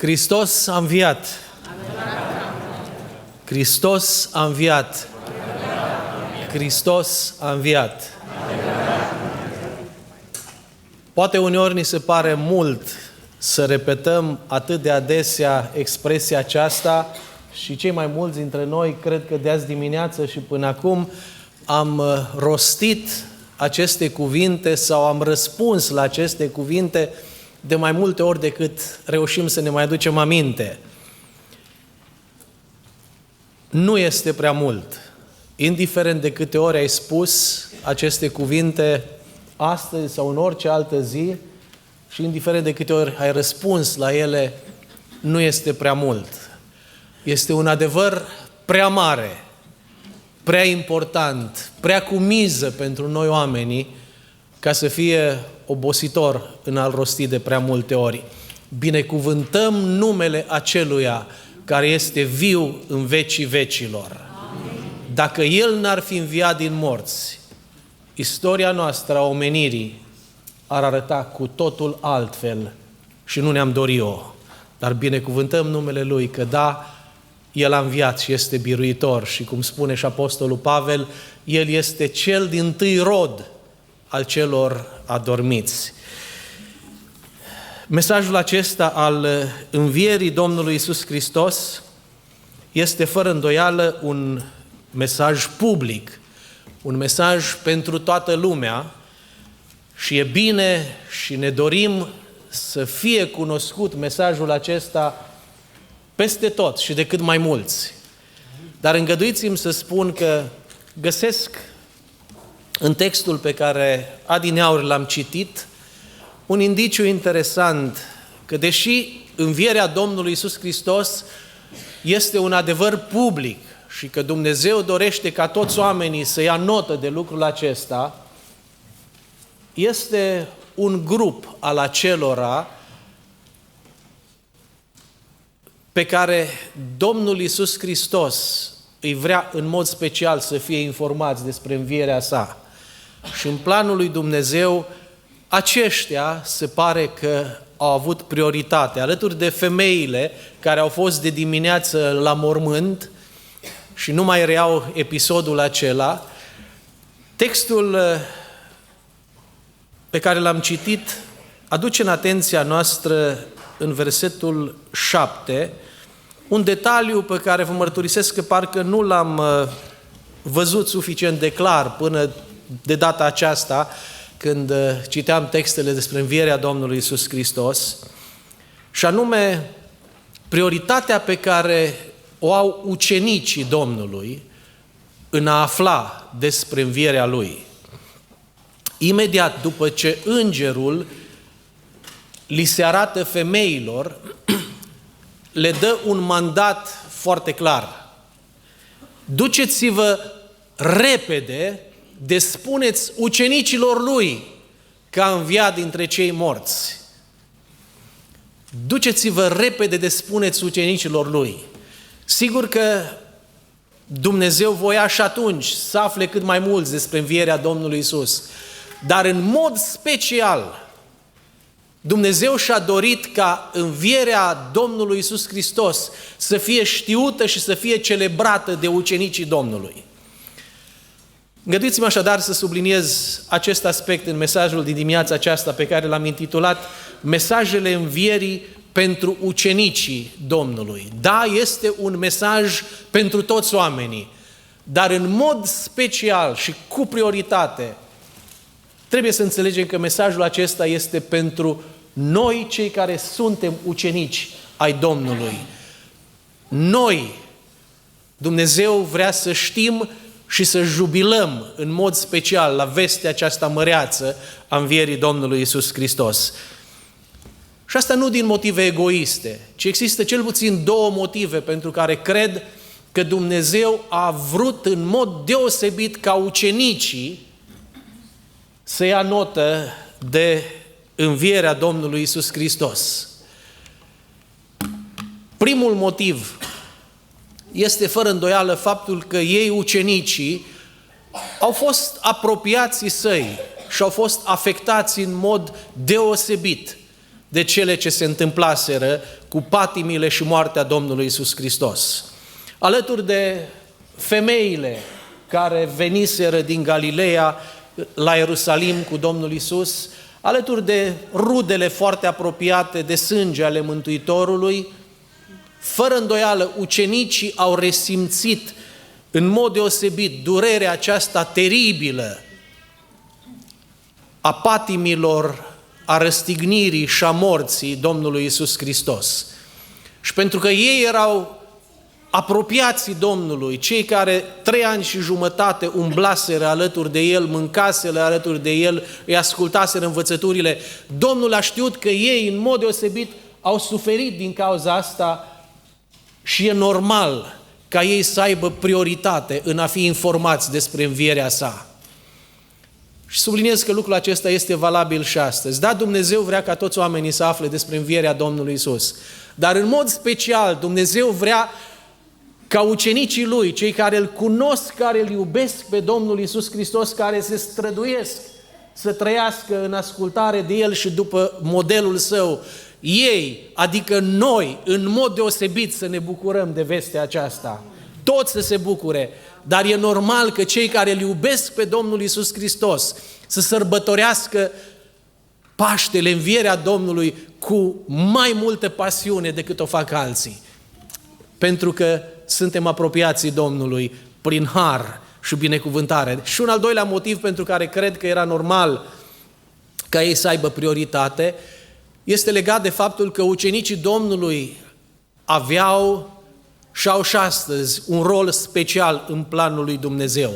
Hristos a înviat! Hristos a înviat! Hristos a înviat! Poate uneori ni se pare mult să repetăm atât de adesea expresia aceasta și cei mai mulți dintre noi, cred că de azi dimineață și până acum, am rostit aceste cuvinte sau am răspuns la aceste cuvinte de mai multe ori decât reușim să ne mai aducem aminte. Nu este prea mult. Indiferent de câte ori ai spus aceste cuvinte astăzi sau în orice altă zi și indiferent de câte ori ai răspuns la ele, nu este prea mult. Este un adevăr prea mare, prea important, prea cu miză pentru noi oamenii, ca să fie obositor în a-l rosti de prea multe ori. Binecuvântăm numele aceluia care este viu în vecii vecilor. Dacă El n-ar fi înviat din morți, istoria noastră a omenirii ar arăta cu totul altfel și nu ne-am dorit-o. Dar binecuvântăm numele Lui că da, El a înviat și este biruitor și cum spune și Apostolul Pavel, El este cel dintâi rod al celor adormiți. Mesajul acesta al învierii Domnului Iisus Hristos este fără îndoială un mesaj public, un mesaj pentru toată lumea și e bine și ne dorim să fie cunoscut mesajul acesta peste tot și de cât mai mulți. Dar îngăduiți-mi să spun că găsesc în textul pe care adineauri l-am citit un indiciu interesant că deși învierea Domnului Iisus Hristos este un adevăr public și că Dumnezeu dorește ca toți oamenii să ia notă de lucrul acesta, este un grup al acelora pe care Domnul Iisus Hristos îi vrea în mod special să fie informați despre învierea sa. Și în planul lui Dumnezeu, aceștia se pare că au avut prioritate, alături de femeile care au fost de dimineață la mormânt și nu mai reiau episodul acela. Textul pe care l-am citit aduce în atenția noastră în versetul 7 un detaliu pe care vă mărturisesc că parcă nu l-am văzut suficient de clar până de data aceasta când citeam textele despre învierea Domnului Iisus Hristos, și anume prioritatea pe care o au ucenicii Domnului în a afla despre învierea Lui. Imediat după ce îngerul li se arată femeilor, le dă un mandat foarte clar. Duceți-vă repede, spuneți ucenicilor Lui că a înviat dintre cei morți. Duceți-vă repede, spuneți ucenicilor Lui. Sigur că Dumnezeu voia și atunci să afle cât mai mulți despre învierea Domnului Iisus, dar în mod special Dumnezeu și-a dorit ca învierea Domnului Iisus Hristos să fie știută și să fie celebrată de ucenicii Domnului. Îngăduiți-mă așadar să subliniez acest aspect în mesajul din dimineața aceasta pe care l-am intitulat Mesajele învierii pentru ucenicii Domnului. Da, este un mesaj pentru toți oamenii, dar în mod special și cu prioritate trebuie să înțelegem că mesajul acesta este pentru noi, cei care suntem ucenici ai Domnului. Noi, Dumnezeu vrea să știm și să jubilăm în mod special la vestea aceasta măreață a învierii Domnului Iisus Hristos. Și asta nu din motive egoiste, ci există cel puțin două motive pentru care cred că Dumnezeu a vrut în mod deosebit ca ucenicii să ia notă de învierea Domnului Iisus Hristos. Primul motiv este fără îndoială faptul că ei, ucenicii, au fost apropiații săi și au fost afectați în mod deosebit de cele ce se întâmplaseră cu patimile și moartea Domnului Iisus Hristos. Alături de femeile care veniseră din Galileea la Ierusalim cu Domnul Iisus, alături de rudele foarte apropiate de sânge ale Mântuitorului, fără îndoială, ucenicii au resimțit în mod deosebit durerea aceasta teribilă a patimilor, a răstignirii și a morții Domnului Iisus Hristos. Și pentru că ei erau apropiații Domnului, cei care 3 ani și jumătate umblaseră alături de El, mâncaseră alături de El, îi ascultaseră învățăturile, Domnul a știut că ei, în mod deosebit, au suferit din cauza asta și e normal ca ei să aibă prioritate în a fi informați despre învierea sa. Și subliniez că lucrul acesta este valabil și astăzi. Da, Dumnezeu vrea ca toți oamenii să afle despre învierea Domnului Iisus, dar în mod special Dumnezeu vrea ca ucenicii Lui, cei care îl cunosc, care îl iubesc pe Domnul Iisus Hristos, care se străduiesc să trăiască în ascultare de El și după modelul Său, ei, adică noi, în mod deosebit să ne bucurăm de vestea aceasta. Toți să se bucure, dar e normal că cei care îl iubesc pe Domnul Iisus Hristos să sărbătorească Paștele, învierea Domnului cu mai multă pasiune decât o fac alții. Pentru că suntem apropiații Domnului prin har și binecuvântare. Și un al doilea motiv pentru care cred că era normal ca ei să aibă prioritate este legat de faptul că ucenicii Domnului aveau și au și astăzi un rol special în planul lui Dumnezeu.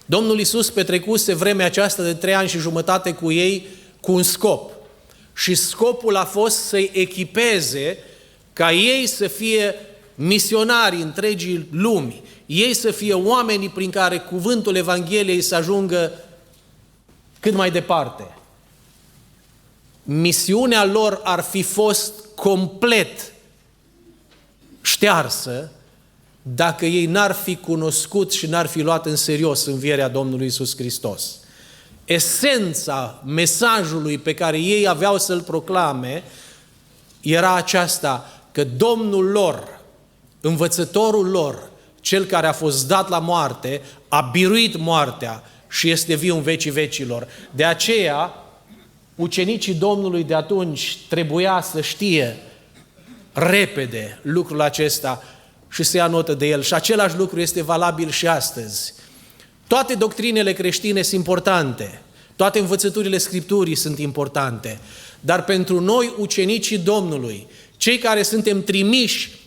Domnul Iisus petrecuse vremea aceasta de 3 ani și jumătate cu ei cu un scop. Și scopul a fost să-i echipeze ca ei să fie misionari întregii lumi, ei să fie oamenii prin care cuvântul Evangheliei să ajungă cât mai departe. Misiunea lor ar fi fost complet ștearsă dacă ei n-ar fi cunoscut și n-ar fi luat în serios învierea Domnului Iisus Hristos. Esența mesajului pe care ei aveau să-l proclame era aceasta, că Domnul lor, învățătorul lor, cel care a fost dat la moarte, a biruit moartea și este viu în vecii vecilor. De aceea, ucenicii Domnului de atunci trebuia să știe repede lucrul acesta și să ia notă de el. Și același lucru este valabil și astăzi. Toate doctrinele creștine sunt importante, toate învățăturile Scripturii sunt importante, dar pentru noi, ucenicii Domnului, cei care suntem trimiși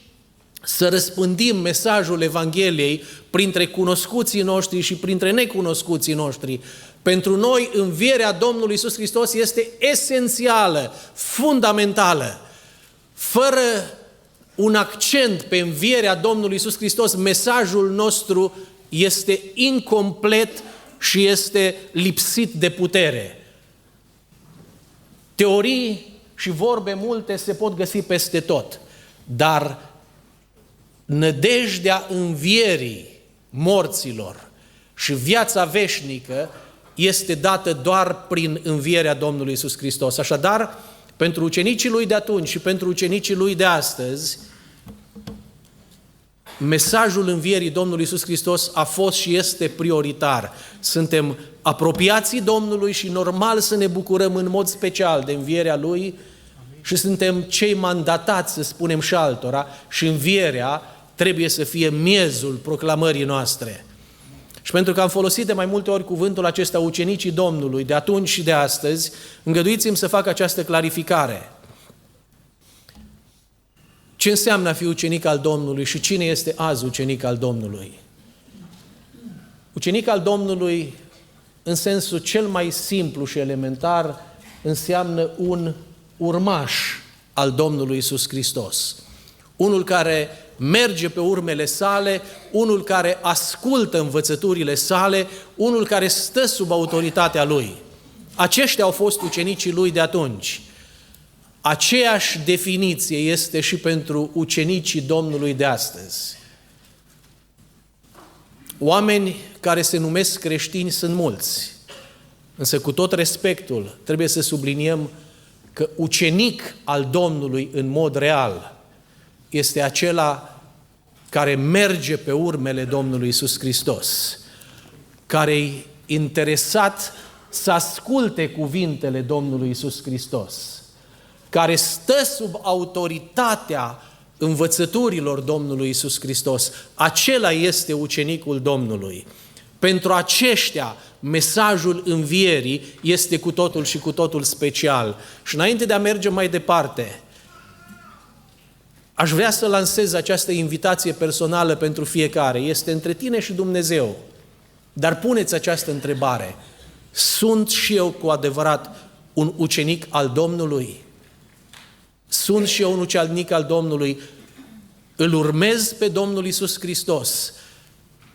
să răspândim mesajul Evangheliei printre cunoscuții noștri și printre necunoscuții noștri, pentru noi învierea Domnului Iisus Hristos este esențială, fundamentală. Fără un accent pe învierea Domnului Iisus Hristos, mesajul nostru este incomplet și este lipsit de putere. Teorii și vorbe multe se pot găsi peste tot, dar nădejdea învierii morților și viața veșnică este dată doar prin învierea Domnului Iisus Hristos. Așadar, pentru ucenicii Lui de atunci și pentru ucenicii Lui de astăzi, mesajul învierii Domnului Iisus Hristos a fost și este prioritar. Suntem apropiații Domnului și normal să ne bucurăm în mod special de învierea Lui și suntem cei mandatați, să spunem și altora, și învierea trebuie să fie miezul proclamării noastre. Și pentru că am folosit de mai multe ori cuvântul acesta ucenicii Domnului de atunci și de astăzi, îngăduiți-mi să fac această clarificare. Ce înseamnă a fi ucenic al Domnului și cine este azi ucenic al Domnului? Ucenic al Domnului, în sensul cel mai simplu și elementar, înseamnă un urmaș al Domnului Iisus Hristos. Unul care merge pe urmele sale, unul care ascultă învățăturile sale, unul care stă sub autoritatea Lui. Aceștia au fost ucenicii Lui de atunci. Aceeași definiție este și pentru ucenicii Domnului de astăzi. Oameni care se numesc creștini sunt mulți, însă cu tot respectul trebuie să subliniem că ucenic al Domnului în mod real este acela care merge pe urmele Domnului Iisus Hristos, care e interesat să asculte cuvintele Domnului Iisus Hristos, care stă sub autoritatea învățăturilor Domnului Iisus Hristos. Acela este ucenicul Domnului. Pentru aceștia, mesajul învierii este cu totul și cu totul special. Și înainte de a merge mai departe, aș vrea să lansez această invitație personală pentru fiecare. Este între tine și Dumnezeu. Dar puneți această întrebare. Sunt și eu cu adevărat un ucenic al Domnului? Sunt și eu un ucenic al Domnului? Îl urmez pe Domnul Iisus Hristos?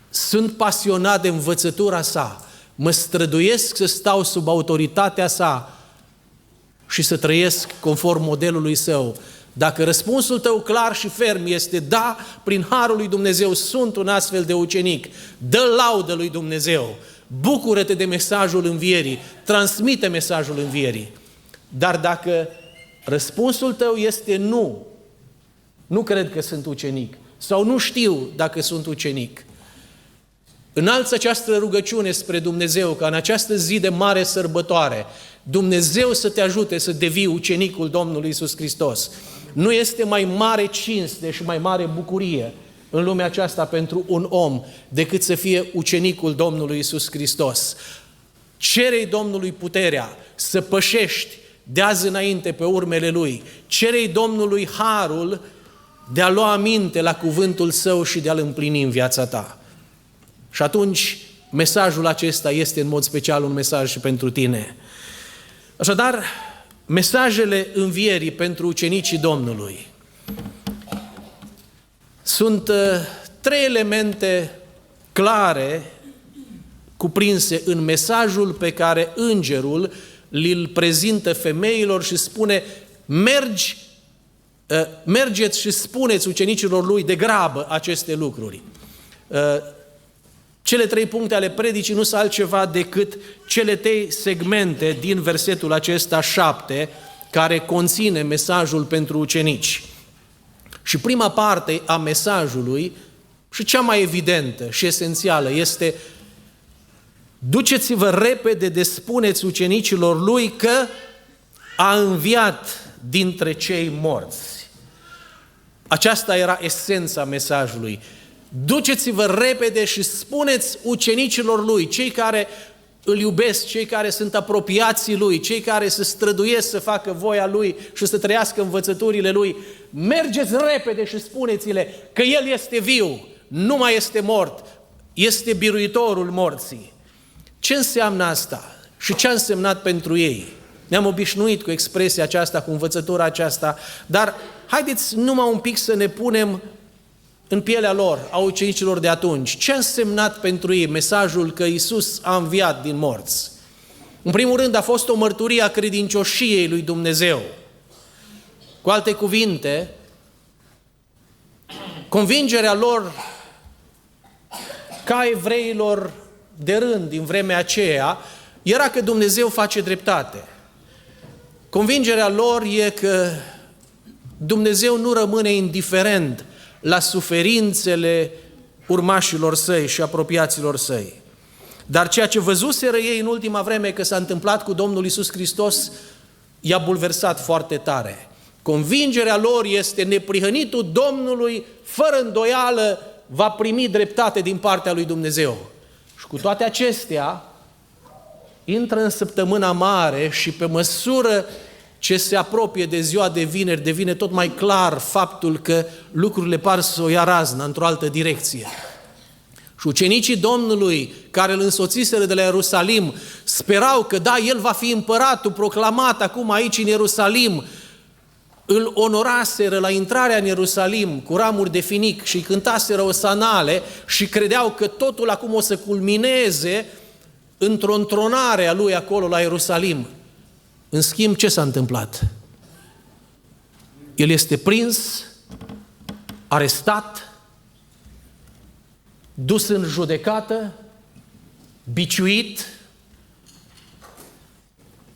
Sunt pasionat de învățătura sa? Mă străduiesc să stau sub autoritatea sa și să trăiesc conform modelului său? Dacă răspunsul tău clar și ferm este da, prin harul lui Dumnezeu sunt un astfel de ucenic, dă laudă lui Dumnezeu, bucură-te de mesajul învierii, transmite mesajul învierii. Dar dacă răspunsul tău este nu, nu cred că sunt ucenic, sau nu știu dacă sunt ucenic, înalță această rugăciune spre Dumnezeu, ca în această zi de mare sărbătoare, Dumnezeu să te ajute să devii ucenicul Domnului Iisus Hristos. Nu este mai mare cinste și mai mare bucurie în lumea aceasta pentru un om decât să fie ucenicul Domnului Iisus Hristos. Cere-i Domnului puterea să pășești de azi înainte pe urmele Lui. Cere-i Domnului harul de a lua aminte la cuvântul Său și de a-L împlini în viața ta. Și atunci mesajul acesta este în mod special un mesaj și pentru tine. Așadar, mesajele învierii pentru ucenicii Domnului sunt 3 elemente clare cuprinse în mesajul pe care îngerul îl prezintă femeilor și spune: mergeți și spuneți ucenicilor lui de grabă aceste lucruri. Cele 3 puncte ale predicii nu sunt altceva decât cele 3 segmente din versetul acesta 7, care conține mesajul pentru ucenici. Și prima parte a mesajului, și cea mai evidentă și esențială, este: duceți-vă repede de spuneți ucenicilor lui că a înviat dintre cei morți. Aceasta era esența mesajului. Duceți-vă repede și spuneți ucenicilor lui, cei care îl iubesc, cei care sunt apropiații lui, cei care se străduiesc să facă voia lui și să trăiască învățăturile lui, mergeți repede și spuneți-le că el este viu, nu mai este mort, este biruitorul morții. Ce înseamnă asta? Și ce a însemnat pentru ei? Ne-am obișnuit cu expresia aceasta, cu învățătura aceasta, dar haideți numai un pic să ne punem în pielea lor, a ucenicilor de atunci. Ce a însemnat pentru ei mesajul că Iisus a înviat din morți? În primul rând, a fost o mărturie a credincioșiei lui Dumnezeu. Cu alte cuvinte, convingerea lor ca evreilor de rând din vremea aceea era că Dumnezeu face dreptate. Convingerea lor e că Dumnezeu nu rămâne indiferent la suferințele urmașilor săi și apropiaților săi. Dar ceea ce văzuseră ei în ultima vreme că s-a întâmplat cu Domnul Iisus Hristos i-a bulversat foarte tare. Convingerea lor este: neprihănitul Domnului, fără îndoială, va primi dreptate din partea lui Dumnezeu. Și cu toate acestea, intră în săptămâna mare și pe măsură ce se apropie de ziua de vineri, devine tot mai clar faptul că lucrurile par să o ia razna într-o altă direcție. Și ucenicii Domnului, care îl însoțiseră de la Ierusalim, sperau că da, el va fi împăratul proclamat acum aici în Ierusalim. Îl onoraseră la intrarea în Ierusalim cu ramuri de finic și cântaseră osanale și credeau că totul acum o să culmineze într-o întronare a lui acolo la Ierusalim. În schimb, ce s-a întâmplat? El este prins, arestat, dus în judecată, biciuit,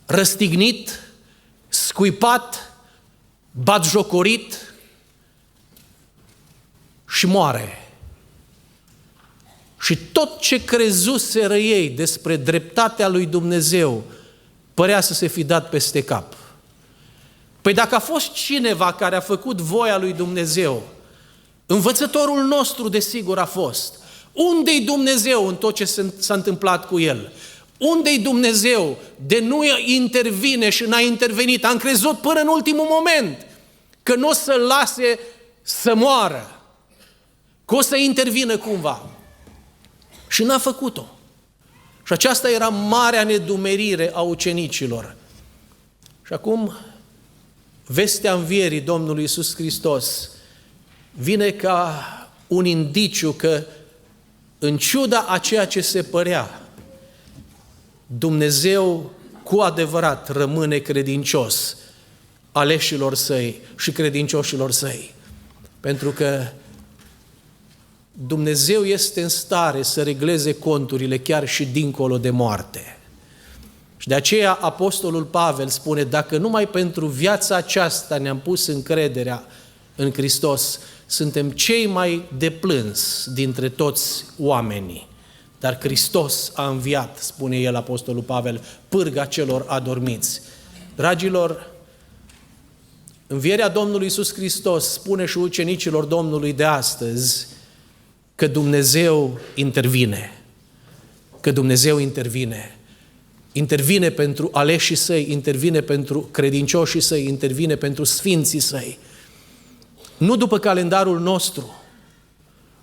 răstignit, scuipat, batjocorit și moare. Și tot ce crezuseră ei despre dreptatea lui Dumnezeu părea să se fi dat peste cap. Păi dacă a fost cineva care a făcut voia lui Dumnezeu, învățătorul nostru desigur a fost. Unde-i Dumnezeu în tot ce s-a întâmplat cu el? Unde-i Dumnezeu de nu intervine și n-a intervenit? Am crezut până în ultimul moment că nu o să-l lase să moară, că o să intervină cumva. Și n-a făcut-o. Și aceasta era marea nedumerire a ucenicilor. Și acum, vestea învierii Domnului Iisus Hristos vine ca un indiciu că, în ciuda a ceea ce se părea, Dumnezeu cu adevărat rămâne credincios aleșilor săi și credincioșilor săi. Pentru că Dumnezeu este în stare să regleze conturile chiar și dincolo de moarte. Și de aceea Apostolul Pavel spune, dacă numai pentru viața aceasta ne-am pus încrederea în Hristos, suntem cei mai deplâns dintre toți oamenii. Dar Hristos a înviat, spune el, Apostolul Pavel, pârga celor adormiți. Dragilor, învierea Domnului Iisus Hristos spune și ucenicilor Domnului de astăzi că Dumnezeu intervine. Că Dumnezeu intervine. Intervine pentru aleșii săi, intervine pentru credincioșii săi, intervine pentru sfinții săi. Nu după calendarul nostru,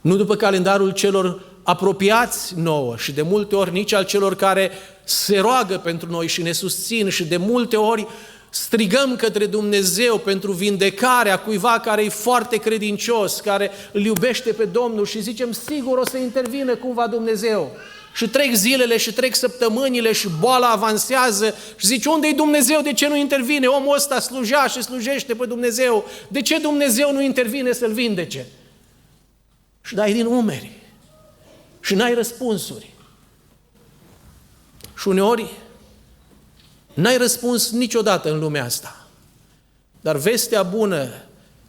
nu după calendarul celor apropiați nouă și de multe ori nici al celor care se roagă pentru noi și ne susțin și de multe ori strigăm către Dumnezeu pentru vindecarea cuiva care e foarte credincios, care îl iubește pe Domnul și zicem sigur o să intervină cumva Dumnezeu. Și trec zilele și trec săptămânile și boala avansează și zici, unde-i Dumnezeu, de ce nu intervine? Omul ăsta slujea și slujește pe Dumnezeu, de ce Dumnezeu nu intervine să-l vindece? Și dai din umeri și n-ai răspunsuri. Și uneori n-ai răspuns niciodată în lumea asta. Dar vestea bună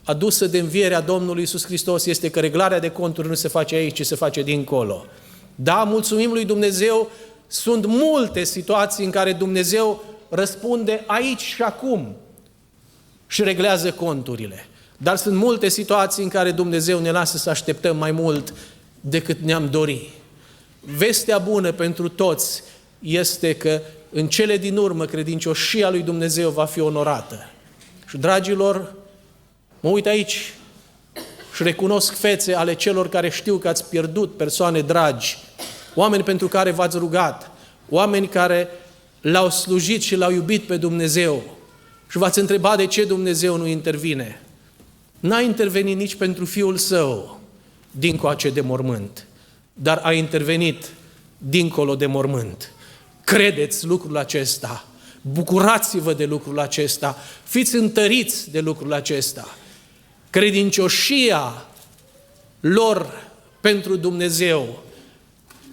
adusă de învierea Domnului Iisus Hristos este că reglarea de conturi nu se face aici, ci se face dincolo. Da, mulțumim lui Dumnezeu, sunt multe situații în care Dumnezeu răspunde aici și acum și reglează conturile. Dar sunt multe situații în care Dumnezeu ne lasă să așteptăm mai mult decât ne-am dori. Vestea bună pentru toți este că în cele din urmă credincioșia lui Dumnezeu va fi onorată. Și dragilor, mă uit aici și recunosc fețe ale celor care știu că ați pierdut persoane dragi, oameni pentru care v-ați rugat, oameni care l-au slujit și l-au iubit pe Dumnezeu și v-ați întrebat de ce Dumnezeu nu intervine. N-a intervenit nici pentru Fiul Său dincoace de mormânt, dar a intervenit dincolo de mormânt. Credeți lucrul acesta, bucurați-vă de lucrul acesta, fiți întăriți de lucrul acesta. Credincioșia lor pentru Dumnezeu,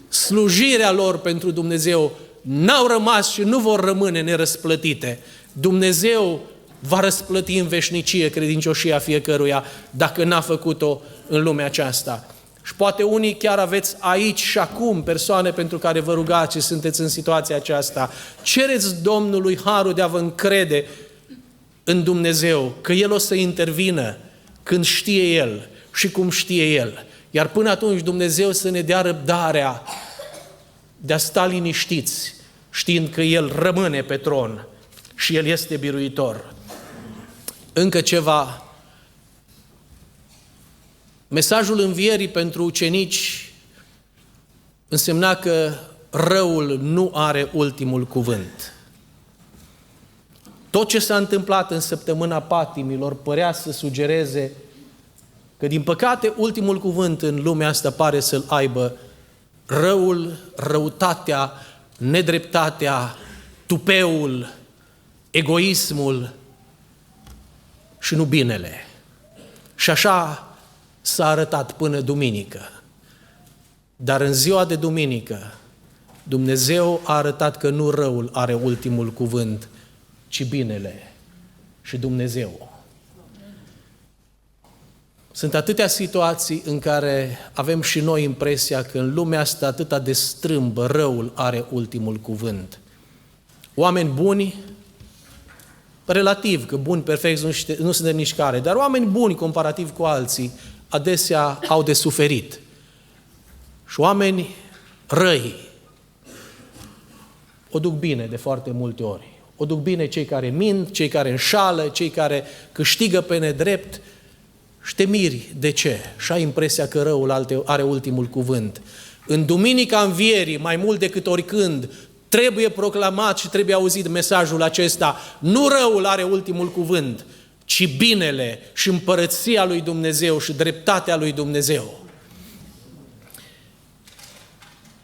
slujirea lor pentru Dumnezeu n-au rămas și nu vor rămâne nerăsplătite. Dumnezeu va răsplăti în veșnicie credincioșia fiecăruia dacă n-a făcut-o în lumea aceasta. Și poate unii chiar aveți aici și acum persoane pentru care vă rugați și sunteți în situația aceasta. Cereți Domnului harul de a vă încrede în Dumnezeu, că El o să intervină când știe El și cum știe El. Iar până atunci Dumnezeu să ne dea răbdarea de a sta liniștiți, știind că El rămâne pe tron și El este biruitor. Încă ceva. Mesajul învierii pentru ucenici însemna că răul nu are ultimul cuvânt. Tot ce s-a întâmplat în săptămâna patimilor părea să sugereze că, din păcate, ultimul cuvânt în lumea asta pare să-l aibă răul, răutatea, nedreptatea, tupeul, egoismul și nu binele. Și așa s-a arătat până duminică. Dar în ziua de duminică, Dumnezeu a arătat că nu răul are ultimul cuvânt, ci binele. și Dumnezeu. Sunt atâtea situații în care avem și noi impresia că în lumea asta atâta de strâmbă, răul are ultimul cuvânt. Oameni buni, relativ, că buni perfecți nu suntem nici care, dar oameni buni comparativ cu alții, adesea au de suferit. Și oameni răi o duc bine de foarte multe ori. O duc bine cei care mint, cei care înșală, cei care câștigă pe nedrept. Și te miri de ce? Și ai impresia că răul are ultimul cuvânt. În Duminica Învierii, mai mult decât oricând, trebuie proclamat și trebuie auzit mesajul acesta. Nu răul are ultimul cuvânt, ci binele și împărăția lui Dumnezeu și dreptatea lui Dumnezeu.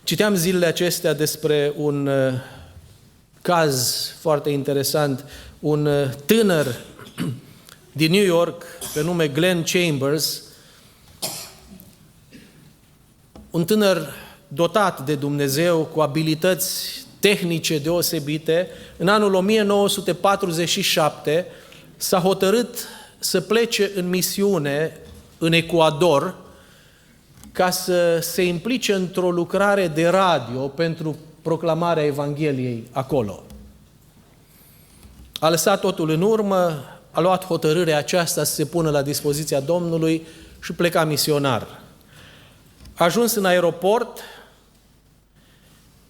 Citeam zilele acestea despre un caz foarte interesant. Un tânăr din New York, pe nume Glenn Chambers, un tânăr dotat de Dumnezeu, cu abilități tehnice deosebite, în anul 1947 s-a hotărât să plece în misiune în Ecuador ca să se implice într-o lucrare de radio pentru proclamarea Evangheliei acolo. A lăsat totul în urmă, a luat hotărârea aceasta să se pună la dispoziția Domnului și pleca misionar. A ajuns în aeroport,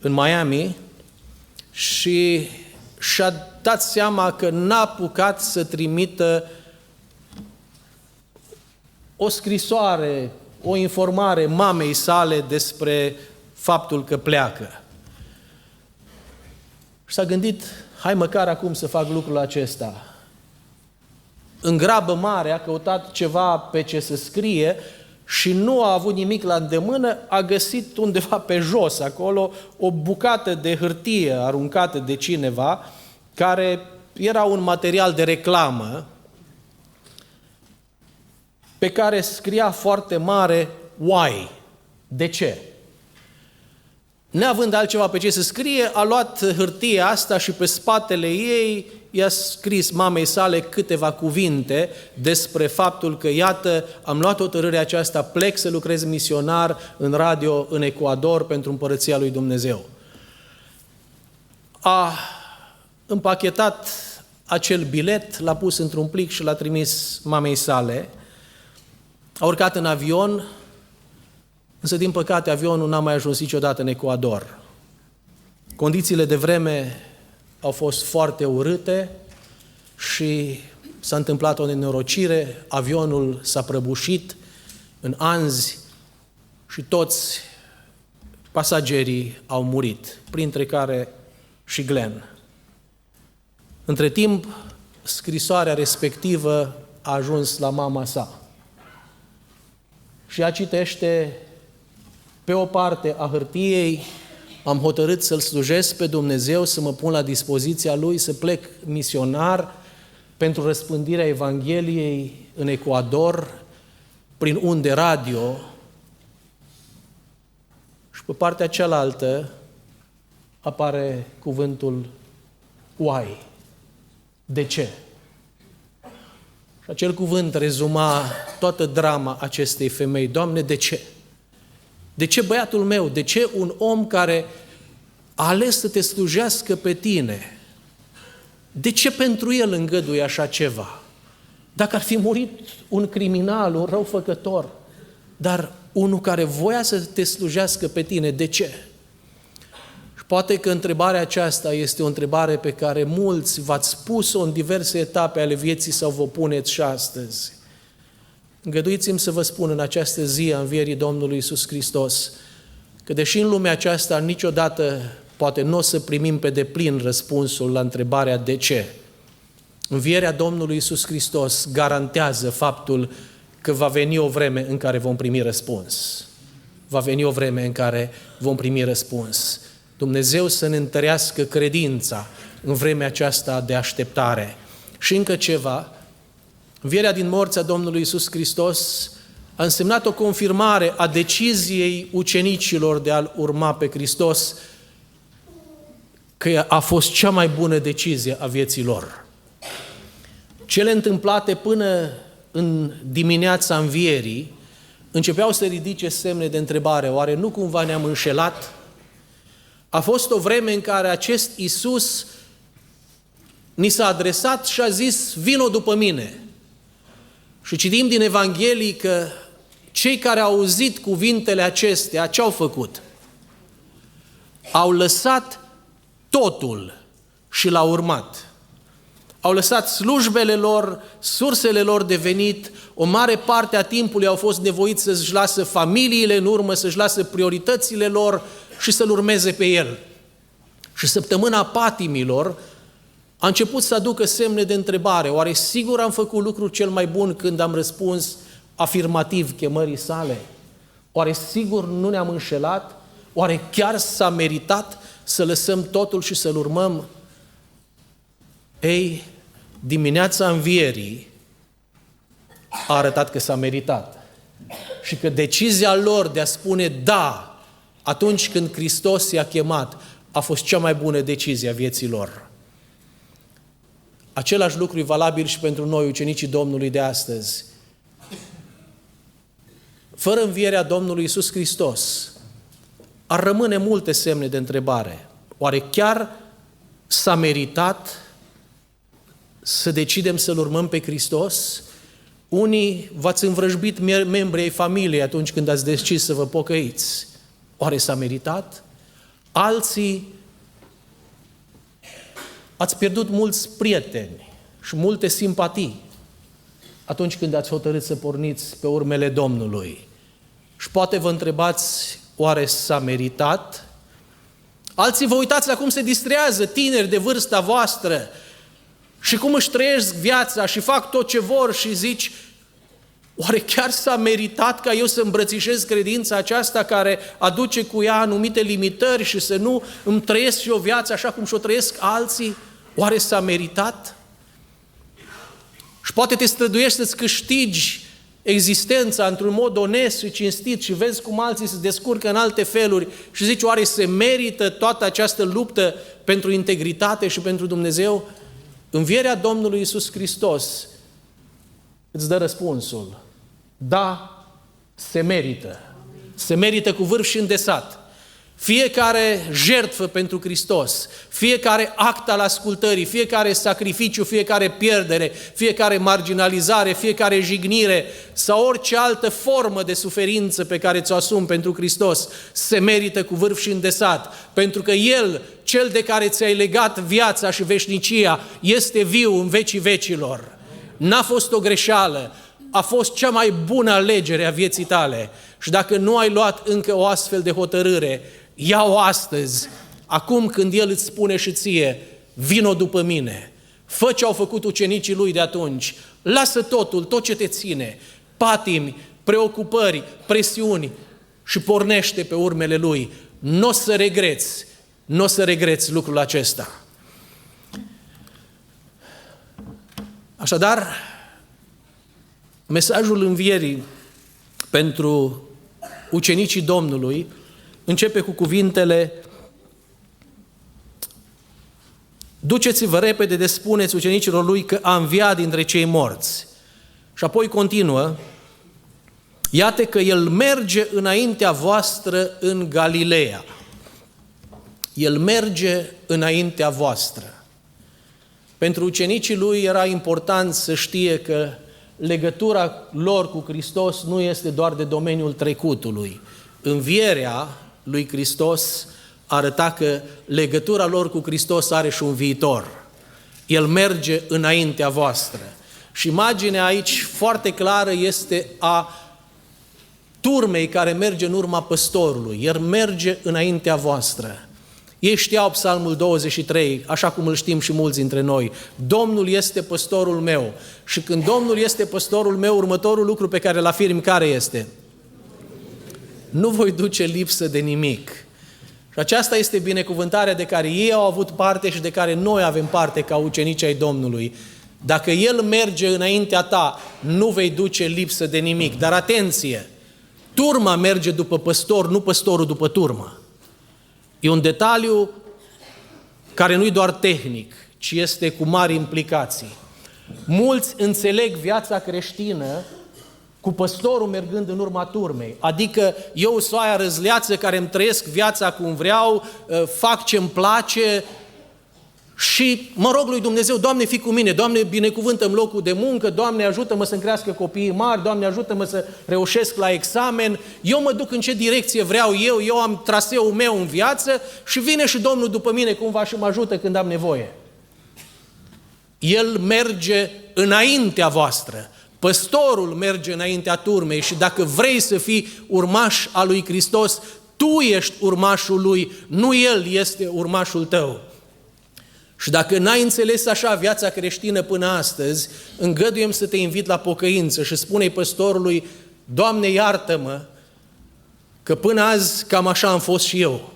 în Miami, și și-a dat seama că n-a apucat să trimită o scrisoare, o informare mamei sale despre faptul că pleacă. Și s-a gândit, hai măcar acum să fac lucrul acesta. În grabă mare a căutat ceva pe ce să scrie și nu a avut nimic la îndemână, a găsit undeva pe jos acolo o bucată de hârtie aruncată de cineva, care era un material de reclamă, pe care scria foarte mare why, de ce. Neavând altceva pe ce să scrie, a luat hârtia asta și pe spatele ei i-a scris mamei sale câteva cuvinte despre faptul că, iată, am luat hotărârea aceasta, plec să lucrez misionar în radio în Ecuador pentru Împărăția lui Dumnezeu. A împachetat acel bilet, l-a pus într-un plic și l-a trimis mamei sale. A urcat în avion, însă, din păcate, avionul n-a mai ajuns niciodată în Ecuador. Condițiile de vreme au fost foarte urâte și s-a întâmplat o nenorocire, avionul s-a prăbușit în anzi și toți pasagerii au murit, printre care și Glenn. Între timp, scrisoarea respectivă a ajuns la mama sa și ea citește pe o parte a hârtiei: am hotărât să-L slujesc pe Dumnezeu, să mă pun la dispoziția Lui, să plec misionar pentru răspândirea Evangheliei în Ecuador, prin unde radio. Și pe partea cealaltă apare cuvântul why, de ce. Și acel cuvânt rezuma toată drama acestei femei. Doamne, de ce? De ce băiatul meu? De ce un om care a ales să te slujească pe tine? De ce pentru el îngădui așa ceva? Dacă ar fi murit un criminal, un răufăcător, dar unul care voia să te slujească pe tine, de ce? Și poate că întrebarea aceasta este o întrebare pe care mulți v-ați pus-o în diverse etape ale vieții sau vă puneți și astăzi. Îngăduiți-mi să vă spun în această zi a învierii Domnului Iisus Hristos că, deși în lumea aceasta niciodată poate nu o să primim pe deplin răspunsul la întrebarea de ce, învierea Domnului Iisus Hristos garantează faptul că va veni o vreme în care vom primi răspuns. Va veni o vreme în care vom primi răspuns. Dumnezeu să ne întărească credința în vremea aceasta de așteptare. Și încă ceva: învierea din morți a Domnului Iisus Hristos a însemnat o confirmare a deciziei ucenicilor de a-L urma pe Hristos, că a fost cea mai bună decizie a vieții lor. cele întâmplate până în dimineața învierii începeau să ridice semne de întrebare. Oare nu cumva ne-am înșelat? A fost o vreme în care acest Iisus ni s-a adresat și a zis, vino după mine. Și citim din Evanghelii că cei care au auzit cuvintele acestea, ce au făcut? Au lăsat totul și l-au urmat. Au lăsat slujbele lor, sursele lor de venit, o mare parte a timpului au fost nevoiți să-și lasă familiile în urmă, să-și lasă prioritățile lor și să-L urmeze pe El. Și săptămâna patimilor a început să aducă semne de întrebare. Oare sigur am făcut lucrul cel mai bun când am răspuns afirmativ chemării sale? Oare sigur nu ne-am înșelat? Oare chiar s-a meritat să lăsăm totul și să-L urmăm? Ei, dimineața învierii a arătat că s-a meritat și că decizia lor de a spune da atunci când Hristos i-a chemat a fost cea mai bună decizie a vieții lor. Același lucru e valabil și pentru noi, ucenicii Domnului de astăzi. Fără învierea Domnului Iisus Hristos ar rămâne multe semne de întrebare. Oare chiar s-a meritat să decidem să-L urmăm pe Hristos? Unii v-ați învrăjbit membrii ai familiei atunci când ați decis să vă pocăiți. Oare s-a meritat? Alții ați pierdut mulți prieteni și multe simpatii atunci când ați hotărât să porniți pe urmele Domnului. Și poate vă întrebați, oare s-a meritat? Alții vă uitați la cum se distrează tineri de vârsta voastră și cum își trăiesc viața și fac tot ce vor și zici, oare chiar s-a meritat ca eu să îmbrățișez credința aceasta care aduce cu ea anumite limitări și să nu îmi trăiesc și o viață așa cum și-o trăiesc alții? Oare s-a meritat? Și poate te străduiești să-ți câștigi existența într-un mod onest și cinstit și vezi cum alții se descurcă în alte feluri și zici, oare se merită toată această luptă pentru integritate și pentru Dumnezeu? Învierea Domnului Iisus Hristos îți dă răspunsul. Da, se merită. Se merită cu vârf și îndesat. Fiecare jertfă pentru Hristos, fiecare act al ascultării, fiecare sacrificiu, fiecare pierdere, fiecare marginalizare, fiecare jignire sau orice altă formă de suferință pe care ți-o asumi pentru Hristos, se merită cu vârf și îndesat, pentru că El, Cel de care ți-ai legat viața și veșnicia, este viu în vecii vecilor. N-a fost o greșeală, a fost cea mai bună alegere a vieții tale. Și dacă nu ai luat încă o astfel de hotărâre, ia-o astăzi, acum când El îți spune și ție, vino după mine. Fă ce au făcut ucenicii Lui de atunci, lasă totul, tot ce te ține, patimi, preocupări, presiuni și pornește pe urmele Lui. Nu o să regreți lucrul acesta. Așadar, mesajul învierii pentru ucenicii Domnului începe cu cuvintele: duceți-vă repede de spuneți ucenicilor Lui că a înviat dintre cei morți. Și apoi continuă: iată că El merge înaintea voastră în Galileea. El merge înaintea voastră. Pentru ucenicii Lui era important să știe că legătura lor cu Hristos nu este doar de domeniul trecutului. Învierea lui Hristos arăta că legătura lor cu Hristos are și un viitor. El merge înaintea voastră. Și imaginea aici foarte clară este a turmei care merge în urma păstorului. El merge înaintea voastră. Ei știau Psalmul 23, așa cum îl știm și mulți dintre noi. Domnul este păstorul meu. Și când Domnul este păstorul meu, următorul lucru pe care îl afirm, care este? Nu voi duce lipsă de nimic. Și aceasta este binecuvântarea de care ei au avut parte și de care noi avem parte ca ucenici ai Domnului. Dacă El merge înaintea ta, nu vei duce lipsă de nimic. Dar atenție! Turma merge după păstor, nu păstorul după turmă. E un detaliu care nu e doar tehnic, ci este cu mari implicații. Mulți înțeleg viața creștină cu păstorul mergând în urma turmei, adică eu sunt aia răzleață care îmi trăiesc viața cum vreau, fac ce-mi place și mă rog lui Dumnezeu, Doamne, fii cu mine, Doamne, binecuvântă-mi locul de muncă, Doamne, ajută-mă să-mi crească copiii mari, Doamne, ajută-mă să reușesc la examen, eu mă duc în ce direcție vreau eu am traseul meu în viață și vine și Domnul după mine cumva și mă ajută când am nevoie. El merge înaintea voastră. Păstorul merge înaintea turmei și dacă vrei să fii urmaș al lui Hristos, tu ești urmașul lui, nu el este urmașul tău. Și dacă n-ai înțeles așa viața creștină până astăzi, îngăduiem să te invit la pocăință și spune-i păstorului, Doamne, iartă-mă, că până azi cam așa am fost și eu.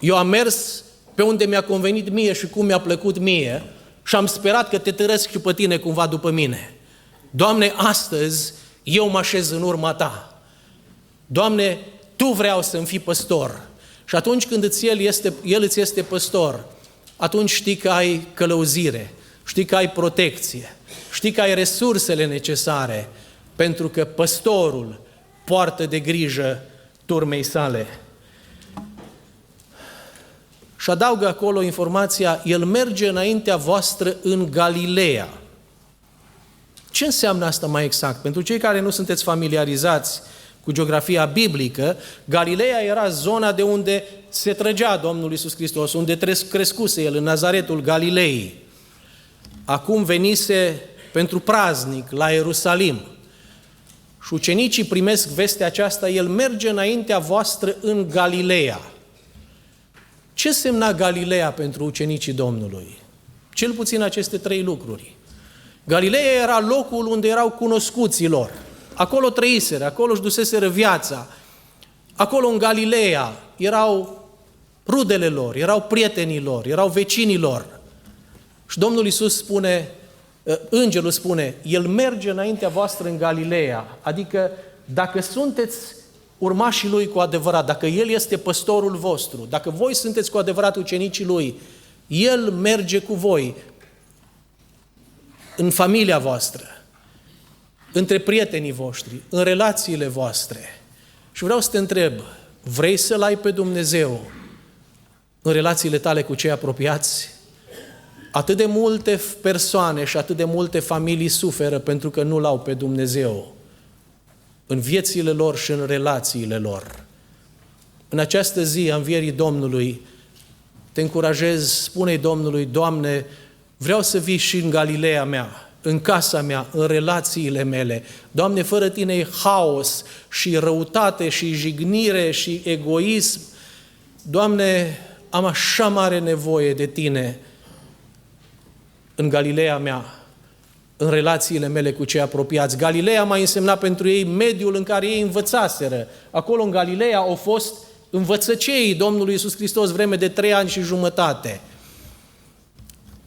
Eu am mers pe unde mi-a convenit mie și cum mi-a plăcut mie și am sperat că te târăsc și pe tine cumva după mine. Doamne, astăzi eu mă așez în urma Ta. Doamne, Tu vreau să-mi fii păstor. Și atunci când El îți este păstor, atunci știi că ai călăuzire, știi că ai protecție, știi că ai resursele necesare, pentru că păstorul poartă de grijă turmei sale. Și adaugă acolo informația, El merge înaintea voastră în Galileea. Ce înseamnă asta mai exact? Pentru cei care nu sunteți familiarizați cu geografia biblică, Galileea era zona de unde se trăgea Domnul Iisus Hristos, unde crescuse El, în Nazaretul Galilei. Acum venise pentru praznic la Ierusalim. Și ucenicii primesc vestea aceasta, El merge înaintea voastră în Galileea. Ce semna Galileea pentru ucenicii Domnului? Cel puțin aceste 3 lucruri. Galileea era locul unde erau cunoscuții lor. Acolo trăiseră, acolo își duseseră viața. Acolo în Galileea erau rudele lor, erau prietenii lor, erau vecinii lor. Și Domnul Iisus spune, îngerul spune, El merge înaintea voastră în Galileea. Adică dacă sunteți urmașii Lui cu adevărat, dacă El este păstorul vostru, dacă voi sunteți cu adevărat ucenicii Lui, El merge cu voi în familia voastră, între prietenii voștri, în relațiile voastre. Și vreau să te întreb, vrei să-L ai pe Dumnezeu în relațiile tale cu cei apropiați? Atât de multe persoane și atât de multe familii suferă pentru că nu L-au pe Dumnezeu în viețile lor și în relațiile lor. În această zi a învierii Domnului, te încurajez, spune-i Domnului, Doamne, vreau să vii și în Galileea mea, în casa mea, în relațiile mele. Doamne, fără Tine e haos și răutate și jignire și egoism. Doamne, am așa mare nevoie de Tine în Galileea mea, în relațiile mele cu cei apropiați. Galileea mai însemna pentru ei mediul în care ei învățaseră. Acolo în Galileea au fost învățăceii Domnului Iisus Hristos vreme de 3 ani și jumătate.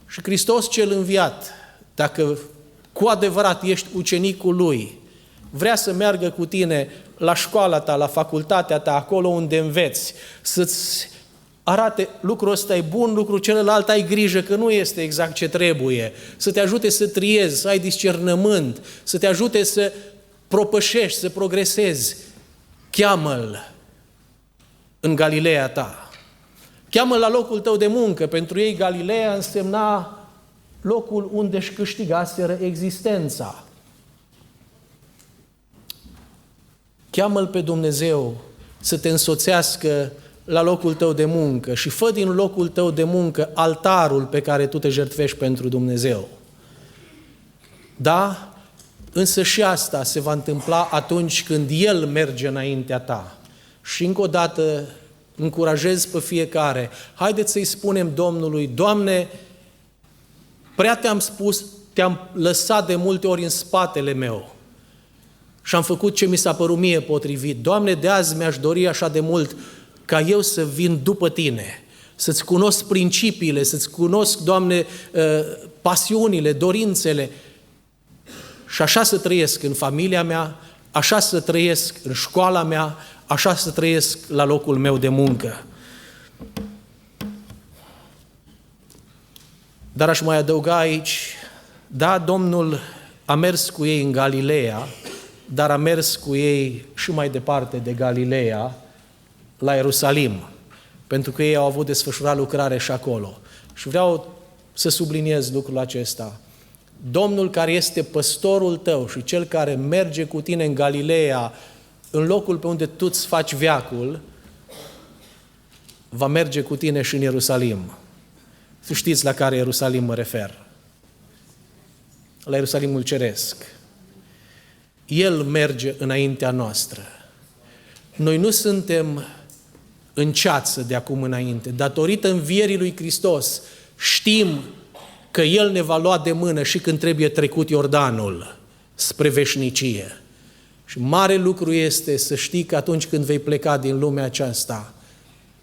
Și Hristos cel înviat, dacă cu adevărat ești ucenicul Lui, vrea să meargă cu tine la școala ta, la facultatea ta, acolo unde înveți, să-ți arate lucrul ăsta e bun, lucrul celălalt ai grijă că nu este exact ce trebuie, să te ajute să triezi, să ai discernământ, să te ajute să propășești, să progresezi. Cheamă-L în Galileea ta. Cheamă-L la locul tău de muncă. Pentru ei Galileea însemna locul unde își câștigaseră existența. Cheamă-L pe Dumnezeu să te însoțească la locul tău de muncă și fă din locul tău de muncă altarul pe care tu te jertfești pentru Dumnezeu. Da? Însă și asta se va întâmpla atunci când El merge înaintea ta. Și încă o dată încurajez pe fiecare, haideți să-i spunem Domnului, Doamne, prea te-am spus, te-am lăsat de multe ori în spatele meu și am făcut ce mi s-a părut mie potrivit. Doamne, de azi mi-aș dori așa de mult ca eu să vin după Tine, să-ți cunosc principiile, să-ți cunosc, Doamne, pasiunile, dorințele și așa să trăiesc în familia mea, așa să trăiesc în școala mea, așa să trăiesc la locul meu de muncă. Dar aș mai adăuga aici Da, Domnul a mers cu ei în Galileea, dar a mers cu ei și mai departe de Galileea, la Ierusalim, pentru că ei au avut desfășurat lucrare și acolo. Și vreau să subliniez lucrul acesta. Domnul care este păstorul tău și cel care merge cu tine în Galileea, în locul pe unde tu îți faci veacul, va merge cu tine și în Ierusalim. Să știți la care Ierusalim mă refer. La Ierusalimul Ceresc. El merge înaintea noastră. Noi nu suntem în ceață de acum înainte. Datorită învierii lui Hristos, știm că El ne va lua de mână și când trebuie trecut Iordanul spre veșnicie. Și mare lucru este să știi că atunci când vei pleca din lumea aceasta,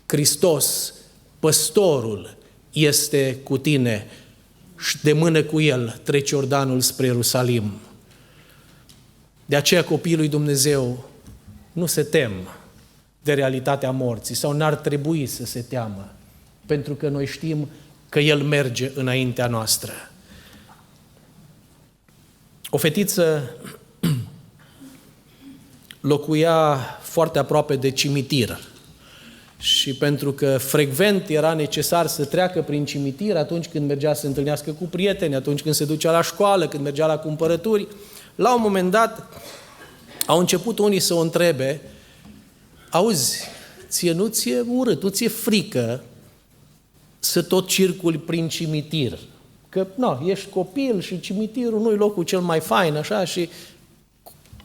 Hristos, păstorul, este cu tine și de mână cu El treci Iordanul spre Ierusalim. De aceea copiii lui Dumnezeu nu se tem de realitatea morții sau n-ar trebui să se teamă, pentru că noi știm că El merge înaintea noastră. O fetiță locuia foarte aproape de cimitir și pentru că frecvent era necesar să treacă prin cimitir atunci când mergea să se întâlnească cu prieteni, atunci când se ducea la școală, când mergea la cumpărături, la un moment dat au început unii să o întrebe: auzi, ție nu ți-e urât, nu ți-e frică să tot circuli prin cimitir? Că, ești copil și cimitirul nu-i locul cel mai fain, așa, și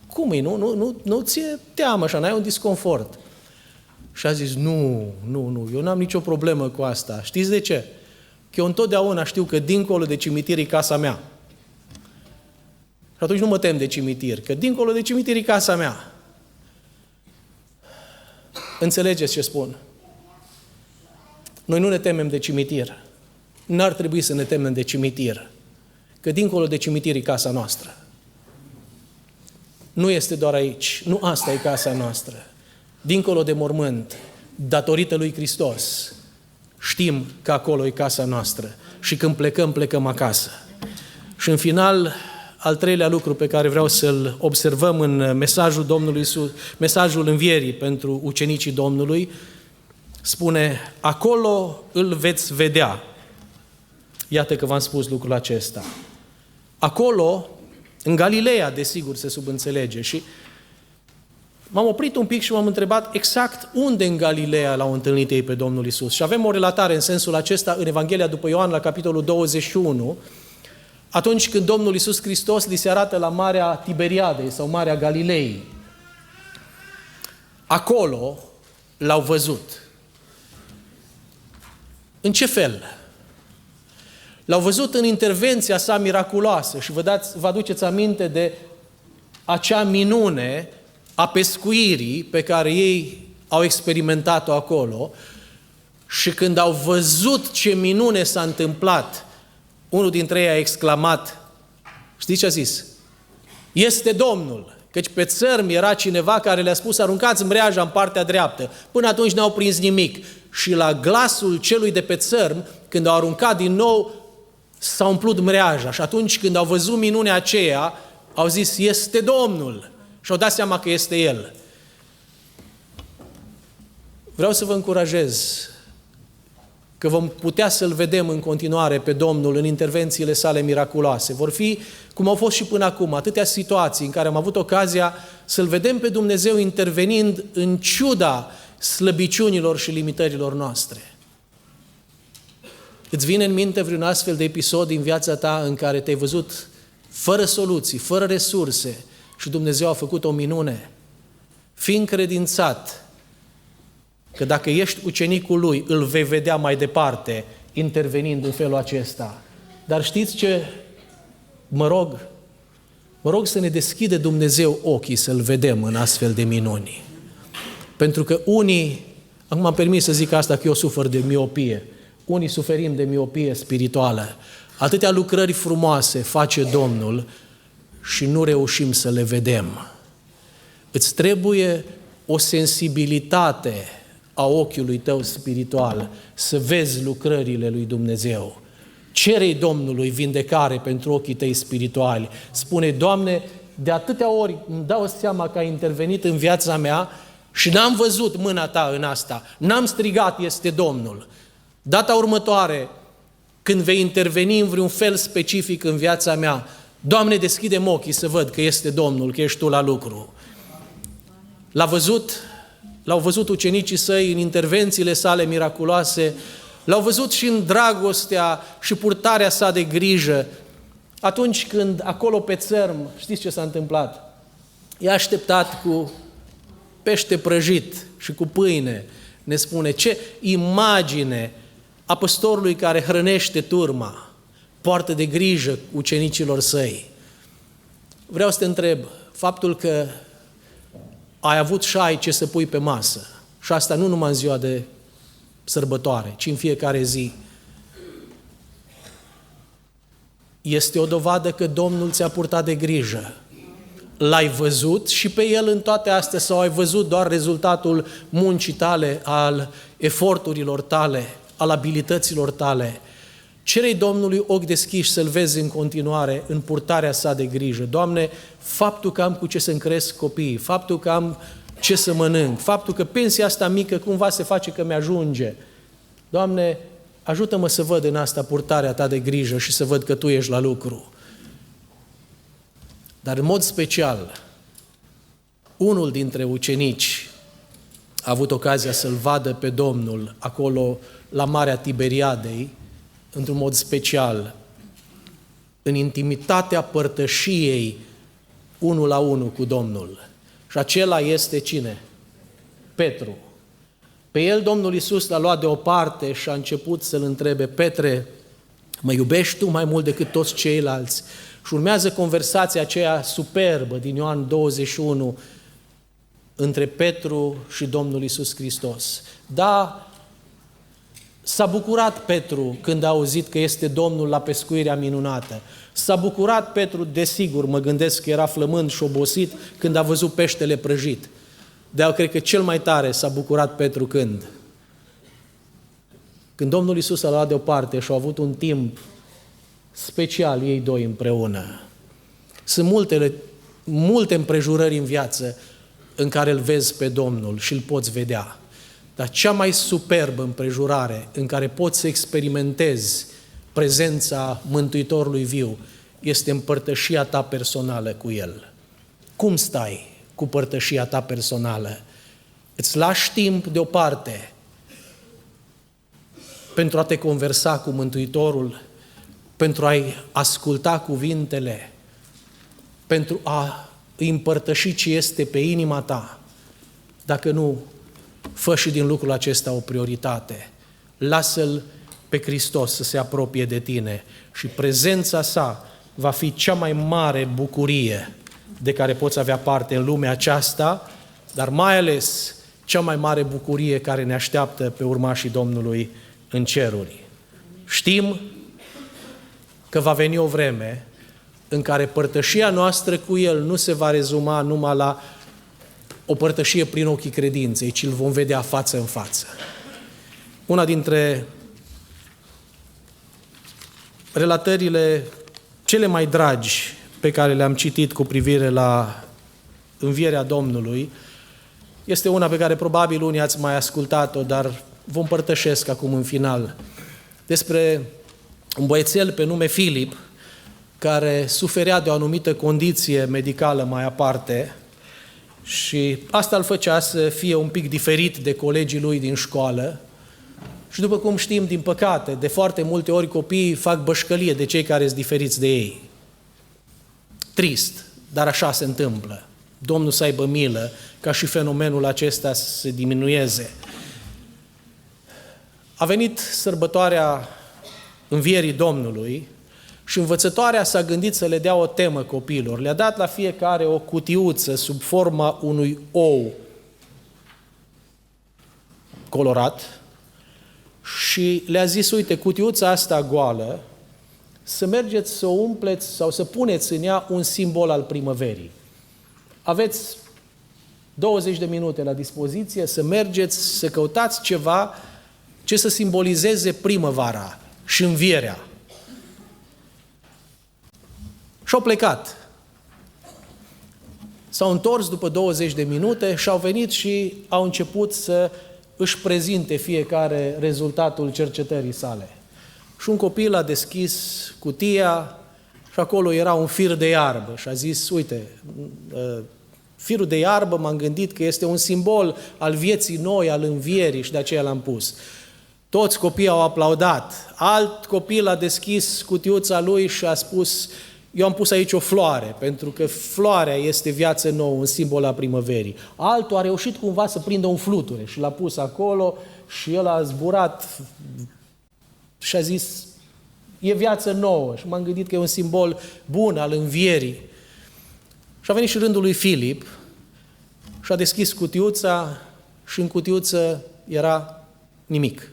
cum e, nu ți-e teamă, așa, n-ai un disconfort? Și a zis, nu, eu n-am nicio problemă cu asta. Știți de ce? Că eu întotdeauna știu că dincolo de cimitir e casa mea. Și atunci nu mă tem de cimitir, că dincolo de cimitir e casa mea. Înțelegeți ce spun? Noi nu ne temem de cimitir. N-ar trebui să ne temem de cimitir, că dincolo de cimitir e casa noastră. Nu este doar aici, nu asta e casa noastră. Dincolo de mormânt, datorită lui Hristos, știm că acolo e casa noastră și când plecăm acasă. Și în final, al treilea lucru pe care vreau să-l observăm în mesajul Domnului Iisus, mesajul învierii pentru ucenicii Domnului, spune, acolo îl veți vedea. Iată că v-am spus lucrul acesta. Acolo, în Galileea, desigur, se subînțelege. Și m-am oprit un pic și m-am întrebat exact unde în Galileea l-au întâlnit ei pe Domnul Iisus. Și avem o relatare în sensul acesta în Evanghelia după Ioan, la capitolul 21, atunci când Domnul Iisus Hristos li se arată la Marea Tiberiadei sau Marea Galilei. Acolo l-au văzut. În ce fel? L-au văzut în intervenția sa miraculoasă și vă aduceți aminte de acea minune a pescuirii pe care ei au experimentat-o acolo și când au văzut ce minune s-a întâmplat, unul dintre ei a exclamat, știți ce a zis? Este Domnul! Căci pe țărm era cineva care le-a spus, aruncați mreaja în partea dreaptă. Până atunci n-au prins nimic. Și la glasul celui de pe țărm, când au aruncat din nou, s-a umplut mreaja. Și atunci când au văzut minunea aceea, au zis, este Domnul! Și au dat seama că este El. Vreau să vă încurajez că vom putea să-L vedem în continuare pe Domnul în intervențiile sale miraculoase. Vor fi, cum au fost și până acum, atâtea situații în care am avut ocazia să-L vedem pe Dumnezeu intervenind în ciuda slăbiciunilor și limitărilor noastre. Îți vine în minte vreun astfel de episod din viața ta în care te-ai văzut fără soluții, fără resurse și Dumnezeu a făcut o minune? Fii încredințat că dacă ești ucenicul Lui, îl vei vedea mai departe intervenind în felul acesta. Dar știți ce? Mă rog să ne deschide Dumnezeu ochii să-L vedem în astfel de minuni. Pentru că unii, acum am permis să zic asta că eu sufăr de miopie, unii suferim de miopie spirituală. Atâtea lucrări frumoase face Domnul și nu reușim să le vedem. Îți trebuie o sensibilitate a ochiului tău spiritual să vezi lucrările lui Dumnezeu. Cere-i Domnului vindecare pentru ochii tăi spirituali. Spune, Doamne, de atâtea ori îmi dau seama că ai intervenit în viața mea și n-am văzut mâna ta în asta. N-am strigat, este Domnul. Data următoare, când vei interveni în vreun fel specific în viața mea, Doamne, deschide-mi ochii să văd că este Domnul, că ești Tu la lucru. L-au văzut ucenicii săi în intervențiile sale miraculoase, l-au văzut și în dragostea și purtarea sa de grijă. Atunci când acolo pe țărm, știți ce s-a întâmplat? I-a așteptat cu pește prăjit și cu pâine. Ne spune, ce imagine a păstorului care hrănește turma, poartă de grijă ucenicilor săi. Vreau să te întreb, faptul că ai avut și ai ce să pui pe masă, și asta nu numai în ziua de sărbătoare, ci în fiecare zi, este o dovadă că Domnul ți-a purtat de grijă. L-ai văzut și pe El în toate astea sau ai văzut doar rezultatul muncii tale, al eforturilor tale, al abilităților tale? Cere-i Domnului ochi deschiși să-L vezi în continuare în purtarea sa de grijă. Doamne, faptul că am cu ce să-mi cresc copiii, faptul că am ce să mănânc, faptul că pensia asta mică cumva se face că mi-ajunge. Doamne, ajută-mă să văd în asta purtarea Ta de grijă și să văd că Tu ești la lucru. Dar în mod special, unul dintre ucenici a avut ocazia să-L vadă pe Domnul acolo la Marea Tiberiadei, într-un mod special, în intimitatea părtășiei unul la unul cu Domnul. Și acela este cine? Petru. Pe el Domnul Iisus l-a luat deoparte și a început să-l întrebe, Petre, mă iubești tu mai mult decât toți ceilalți? Și urmează conversația aceea superbă din Ioan 21 între Petru și Domnul Iisus Hristos. Da, s-a bucurat Petru când a auzit că este Domnul la pescuirea minunată. S-a bucurat Petru, desigur, mă gândesc că era flămând și obosit când a văzut peștele prăjit. Dar cred că cel mai tare s-a bucurat Petru când Domnul Iisus a luat deoparte și au avut un timp special ei doi împreună. Sunt multe împrejurări în viață în care îl vezi pe Domnul și îl poți vedea. Dar cea mai superbă împrejurare în care poți să experimentezi prezența Mântuitorului viu este împărtășia ta personală cu El. Cum stai cu părtășia ta personală? Îți lași timp deoparte pentru a te conversa cu Mântuitorul, pentru a-i asculta cuvintele, pentru a îi împărtăși ce este pe inima ta? Dacă nu, fă și din lucrul acesta o prioritate. Lasă-L pe Hristos să se apropie de tine și prezența sa va fi cea mai mare bucurie de care poți avea parte în lumea aceasta, dar mai ales cea mai mare bucurie care ne așteaptă pe urmașii Domnului în ceruri. Știm că va veni o vreme în care părtășia noastră cu El nu se va rezuma numai la o părtășie prin ochii credinței, ci îl vom vedea față în față. Una dintre relatările cele mai dragi pe care le-am citit cu privire la învierea Domnului este una pe care probabil unii ați mai ascultat-o, dar vă împărtășesc acum în final. Despre un băiețel pe nume Filip, care suferea de o anumită condiție medicală mai aparte și asta îl făcea să fie un pic diferit de colegii lui din școală. Și după cum știm, din păcate, de foarte multe ori copiii fac bășcălie de cei care sunt diferiți de ei. Trist, dar așa se întâmplă. Domnul să aibă milă ca și fenomenul acesta să se diminueze. A venit sărbătoarea învierii Domnului și învățătoarea s-a gândit să le dea o temă copiilor. Le-a dat la fiecare o cutiuță sub forma unui ou colorat și le-a zis, uite, cutiuța asta goală, să mergeți să o umpleți sau să puneți în ea un simbol al primăverii. Aveți 20 de minute la dispoziție să mergeți, să căutați ceva ce să simbolizeze primăvara și învierea. Și au plecat. S-au întors după 20 de minute și au venit și au început să își prezinte fiecare rezultatul cercetării sale. Și un copil a deschis cutia și acolo era un fir de iarbă și a zis, uite, firul de iarbă m-am gândit că este un simbol al vieții noi, al învierii și de aceea l-am pus. Toți copiii au aplaudat. Alt copil a deschis cutiuța lui și a spus, eu am pus aici o floare, pentru că floarea este viață nouă, un simbol al primăverii. Altul a reușit cumva să prindă un fluture și l-a pus acolo și el a zburat și a zis, e viață nouă. Și m-am gândit că e un simbol bun al învierii. Și a venit și rândul lui Filip și a deschis cutiuța și în cutiuță era nimic.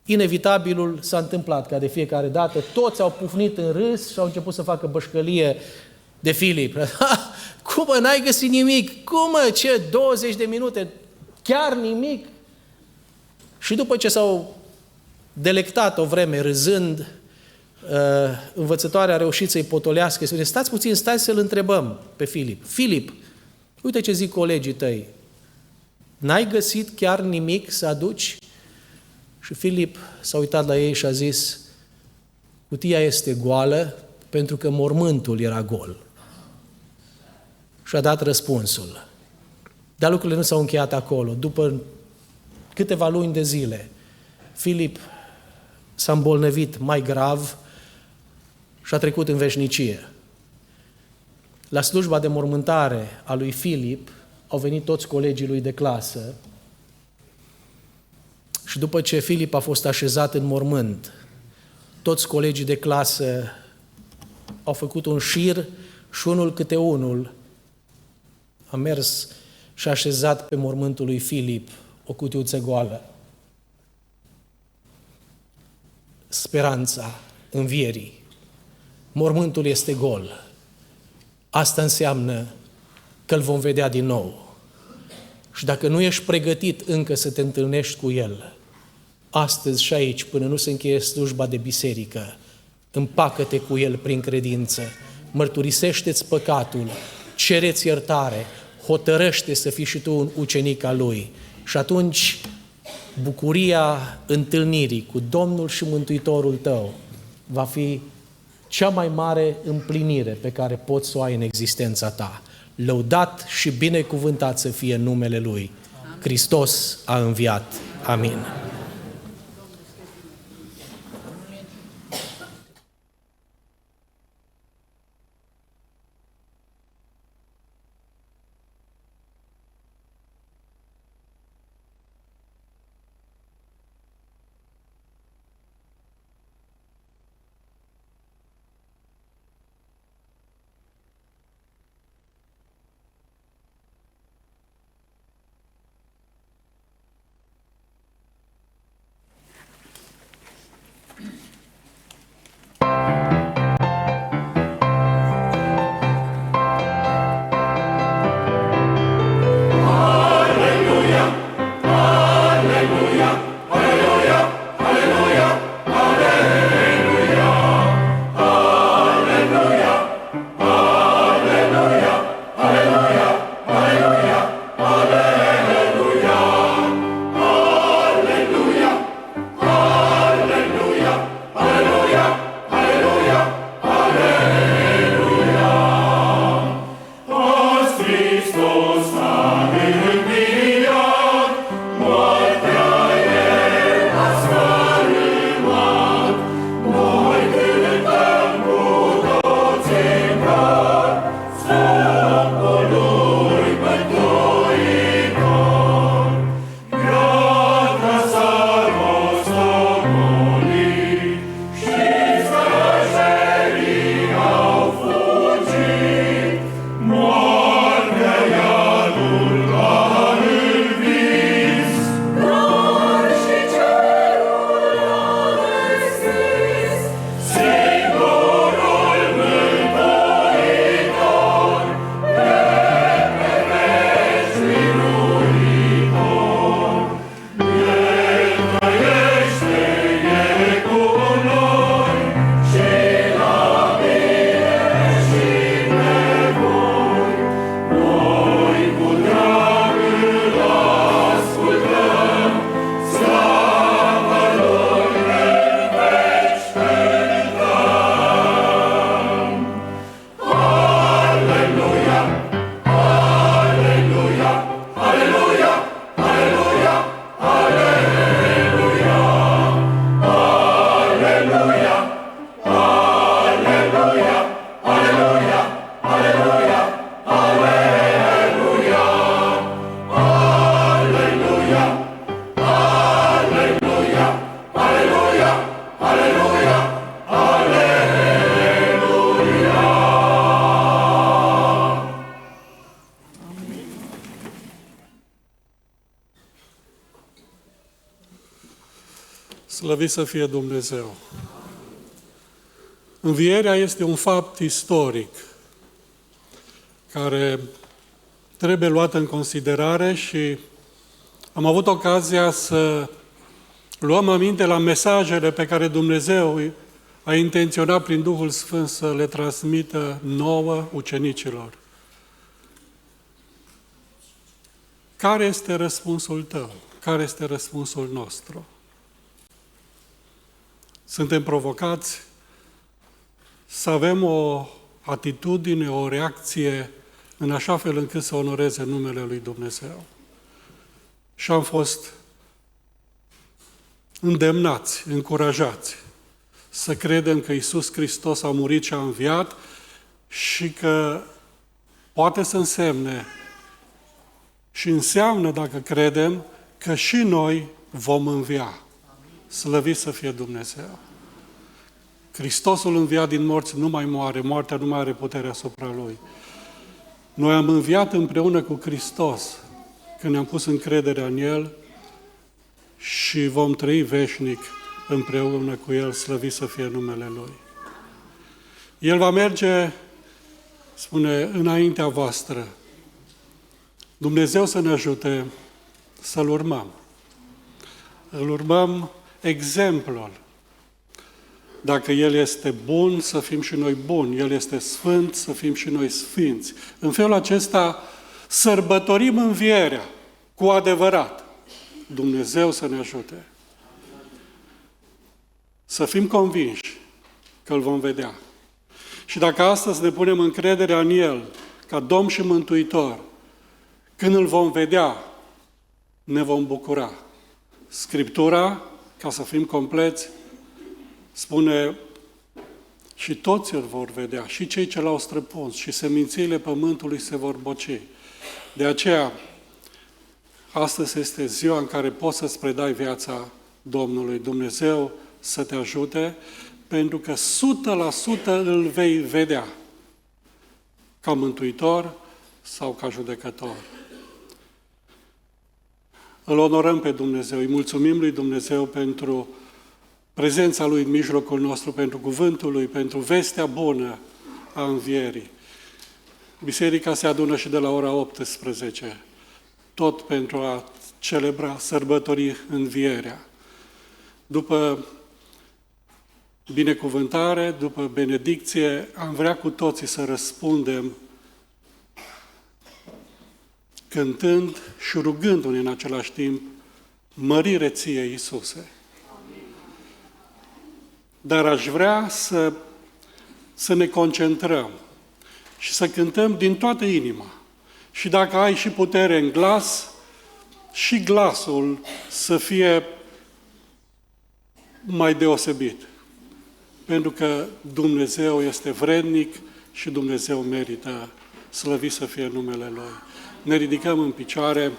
Inevitabilul s-a întâmplat ca de fiecare dată, toți au pufnit în râs și au început să facă bășcălie de Filip. Cum mă, n-ai găsit nimic? Cum mă, ce, 20 de minute? Chiar nimic? Și după ce s-au delectat o vreme râzând, învățătoarea a reușit să-i potolească, să spune, stați puțin, stai să-l întrebăm pe Filip. Filip, uite ce zic colegii tăi, n-ai găsit chiar nimic să aduci? Și Filip s-a uitat la ei și a zis, cutia este goală pentru că mormântul era gol. Și a dat răspunsul. Dar lucrurile nu s-au încheiat acolo. După câteva luni de zile, Filip s-a îmbolnăvit mai grav și a trecut în veșnicie. La slujba de mormântare a lui Filip au venit toți colegii lui de clasă și după ce Filip a fost așezat în mormânt, toți colegii de clasă au făcut un șir și unul câte unul a mers și a așezat pe mormântul lui Filip o cutiuță goală. Speranța învierii. Mormântul este gol. Asta înseamnă că îl vom vedea din nou. Și dacă nu ești pregătit încă să te întâlnești cu el, astăzi și aici, până nu se încheie slujba de biserică, împacă-te cu el prin credință, mărturisește-ți păcatul, cere-ți iertare, hotărăște să fii și tu un ucenic al lui. Și atunci bucuria întâlnirii cu Domnul și Mântuitorul tău va fi cea mai mare împlinire pe care poți să o ai în existența ta. Lăudat și binecuvântat să fie numele Lui. Hristos a înviat. Amin. Slăvit să fie Dumnezeu! Învierea este un fapt istoric care trebuie luat în considerare și am avut ocazia să luăm aminte la mesajele pe care Dumnezeu a intenționat prin Duhul Sfânt să le transmită nouă ucenicilor. Care este răspunsul tău? Care este răspunsul nostru? Suntem provocați să avem o atitudine, o reacție în așa fel încât să onoreze numele lui Dumnezeu. Și am fost îndemnați, încurajați să credem că Iisus Hristos a murit și a înviat și că poate să însemne și înseamnă, dacă credem, că și noi vom învia. Slăvit să fie Dumnezeu! Hristosul înviat din morți nu mai moare, moartea nu mai are putere asupra Lui. Noi am înviat împreună cu Hristos când ne-am pus încrederea în El și vom trăi veșnic împreună cu El, slăvit să fie numele Lui. El va merge, spune, înaintea voastră. Dumnezeu să ne ajute să-L urmăm. Îl urmăm exemplul. Dacă El este bun, să fim și noi buni. El este sfânt, să fim și noi sfinți. În felul acesta sărbătorim învierea cu adevărat. Dumnezeu să ne ajute. Să fim convinși că Îl vom vedea. Și dacă astăzi ne punem încrederea în El, ca Domn și Mântuitor, când Îl vom vedea, ne vom bucura. Scriptura, ca să fim compleți, spune și toți Îl vor vedea, și cei ce L-au străpuns, și semințiile pământului se vor boci. De aceea, astăzi este ziua în care poți să-ți predai viața Domnului. Dumnezeu să te ajute, pentru că 100% Îl vei vedea ca mântuitor sau ca judecător. Îl onorăm pe Dumnezeu, îi mulțumim lui Dumnezeu pentru prezența Lui în mijlocul nostru, pentru cuvântul Lui, pentru vestea bună a învierii. Biserica se adună și de la ora 18, tot pentru a celebra, sărbători învierea. După binecuvântare, după benedicție, am vrea cu toții să răspundem cântând și rugându-ne în același timp, mărire ție, Iisuse. Dar aș vrea să ne concentrăm și să cântăm din toată inima. Și dacă ai și putere în glas, și glasul să fie mai deosebit. Pentru că Dumnezeu este vrednic și Dumnezeu merită, slăvit să fie numele Lui. Ne ridicăm în picioare.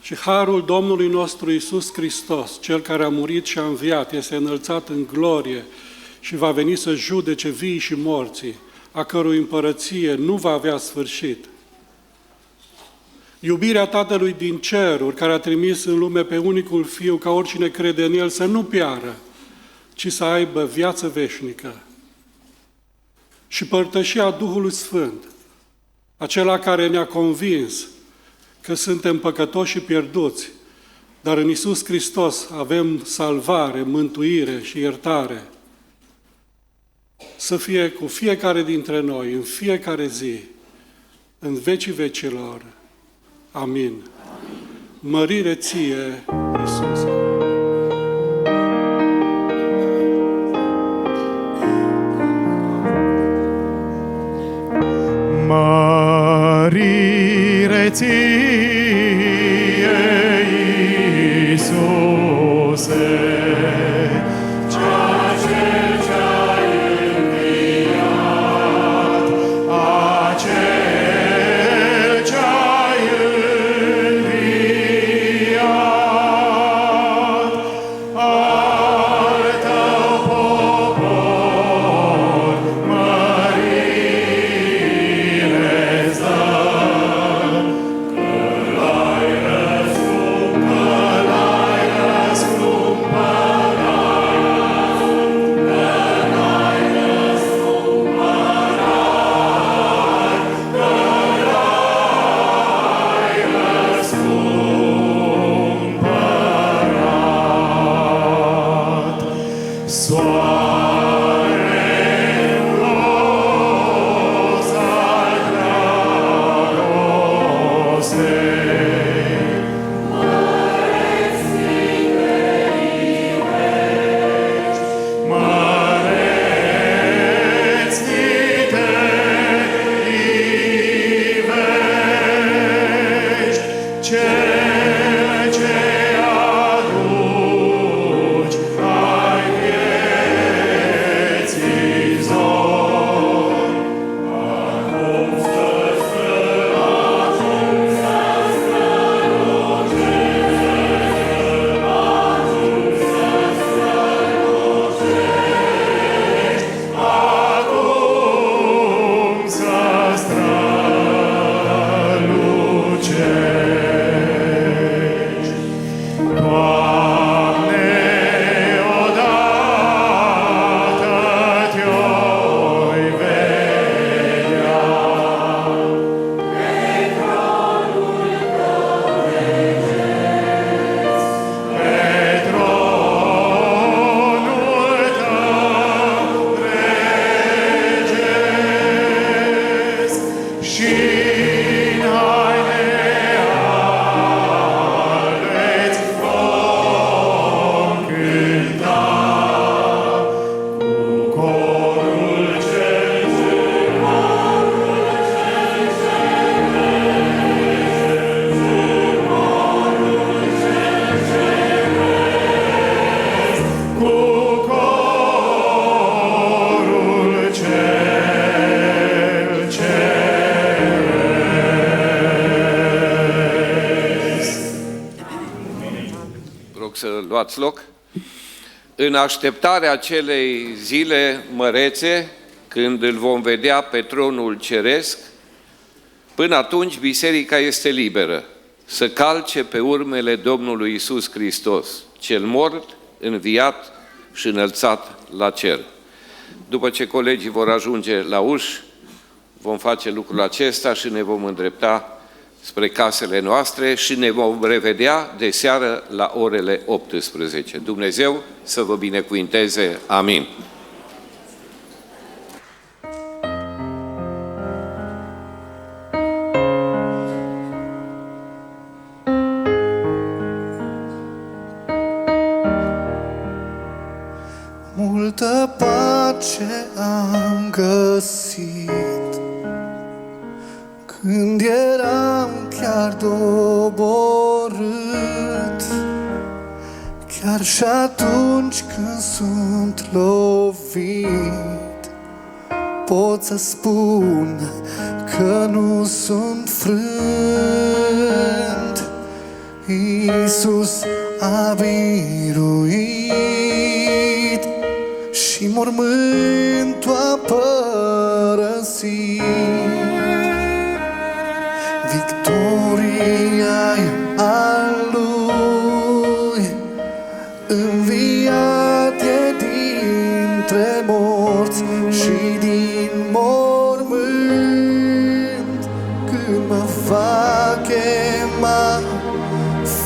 Și harul Domnului nostru Iisus Hristos, Cel care a murit și a înviat, este înălțat în glorie și va veni să judece vii și morții, a cărui împărăție nu va avea sfârșit. Iubirea Tatălui din ceruri, care a trimis în lume pe unicul Fiu, ca oricine crede în El să nu piară, ci să aibă viață veșnică. Și părtășia Duhului Sfânt, acela care ne-a convins că suntem păcătoși și pierduți, dar în Iisus Hristos avem salvare, mântuire și iertare, să fie cu fiecare dintre noi, în fiecare zi, în vecii vecilor. Amin. Mărire ție, Iisuse! Mărire ție, Iisuse! luați loc. În așteptarea acelei zile mărețe, când îl vom vedea pe tronul ceresc, până atunci biserica este liberă să calce pe urmele Domnului Iisus Hristos, cel mort, înviat și înălțat la cer. După ce colegii vor ajunge la uși, vom face lucrul acesta și ne vom îndrepta spre casele noastre și ne vom revedea de seară la orele 18. Dumnezeu să vă binecuvinteze. Amin. Multă pace am găsit când eram chiar doborât, chiar și atunci când sunt lovit, pot să spun că nu sunt frânt. Iisus a biruit și mormântul a părăsit. Victoria-i al lui, înviat e dintre morți și din mormânt. Când mă va chema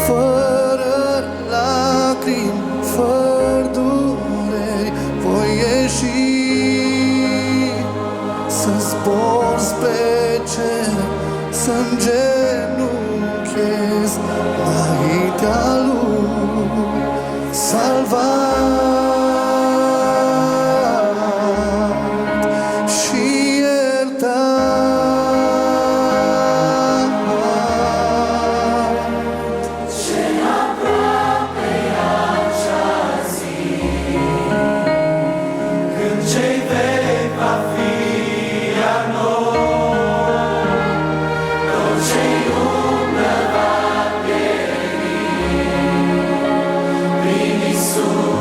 fără lacrimi, fără dureri, voi ieși să zbor spre cer, să îngenunchez înaintea lui salvat și iertat. Ce aproape acea zi, când cei vechi va fi a noi, tot ce-i umblă va pieri, prin Iisus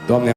Doamne,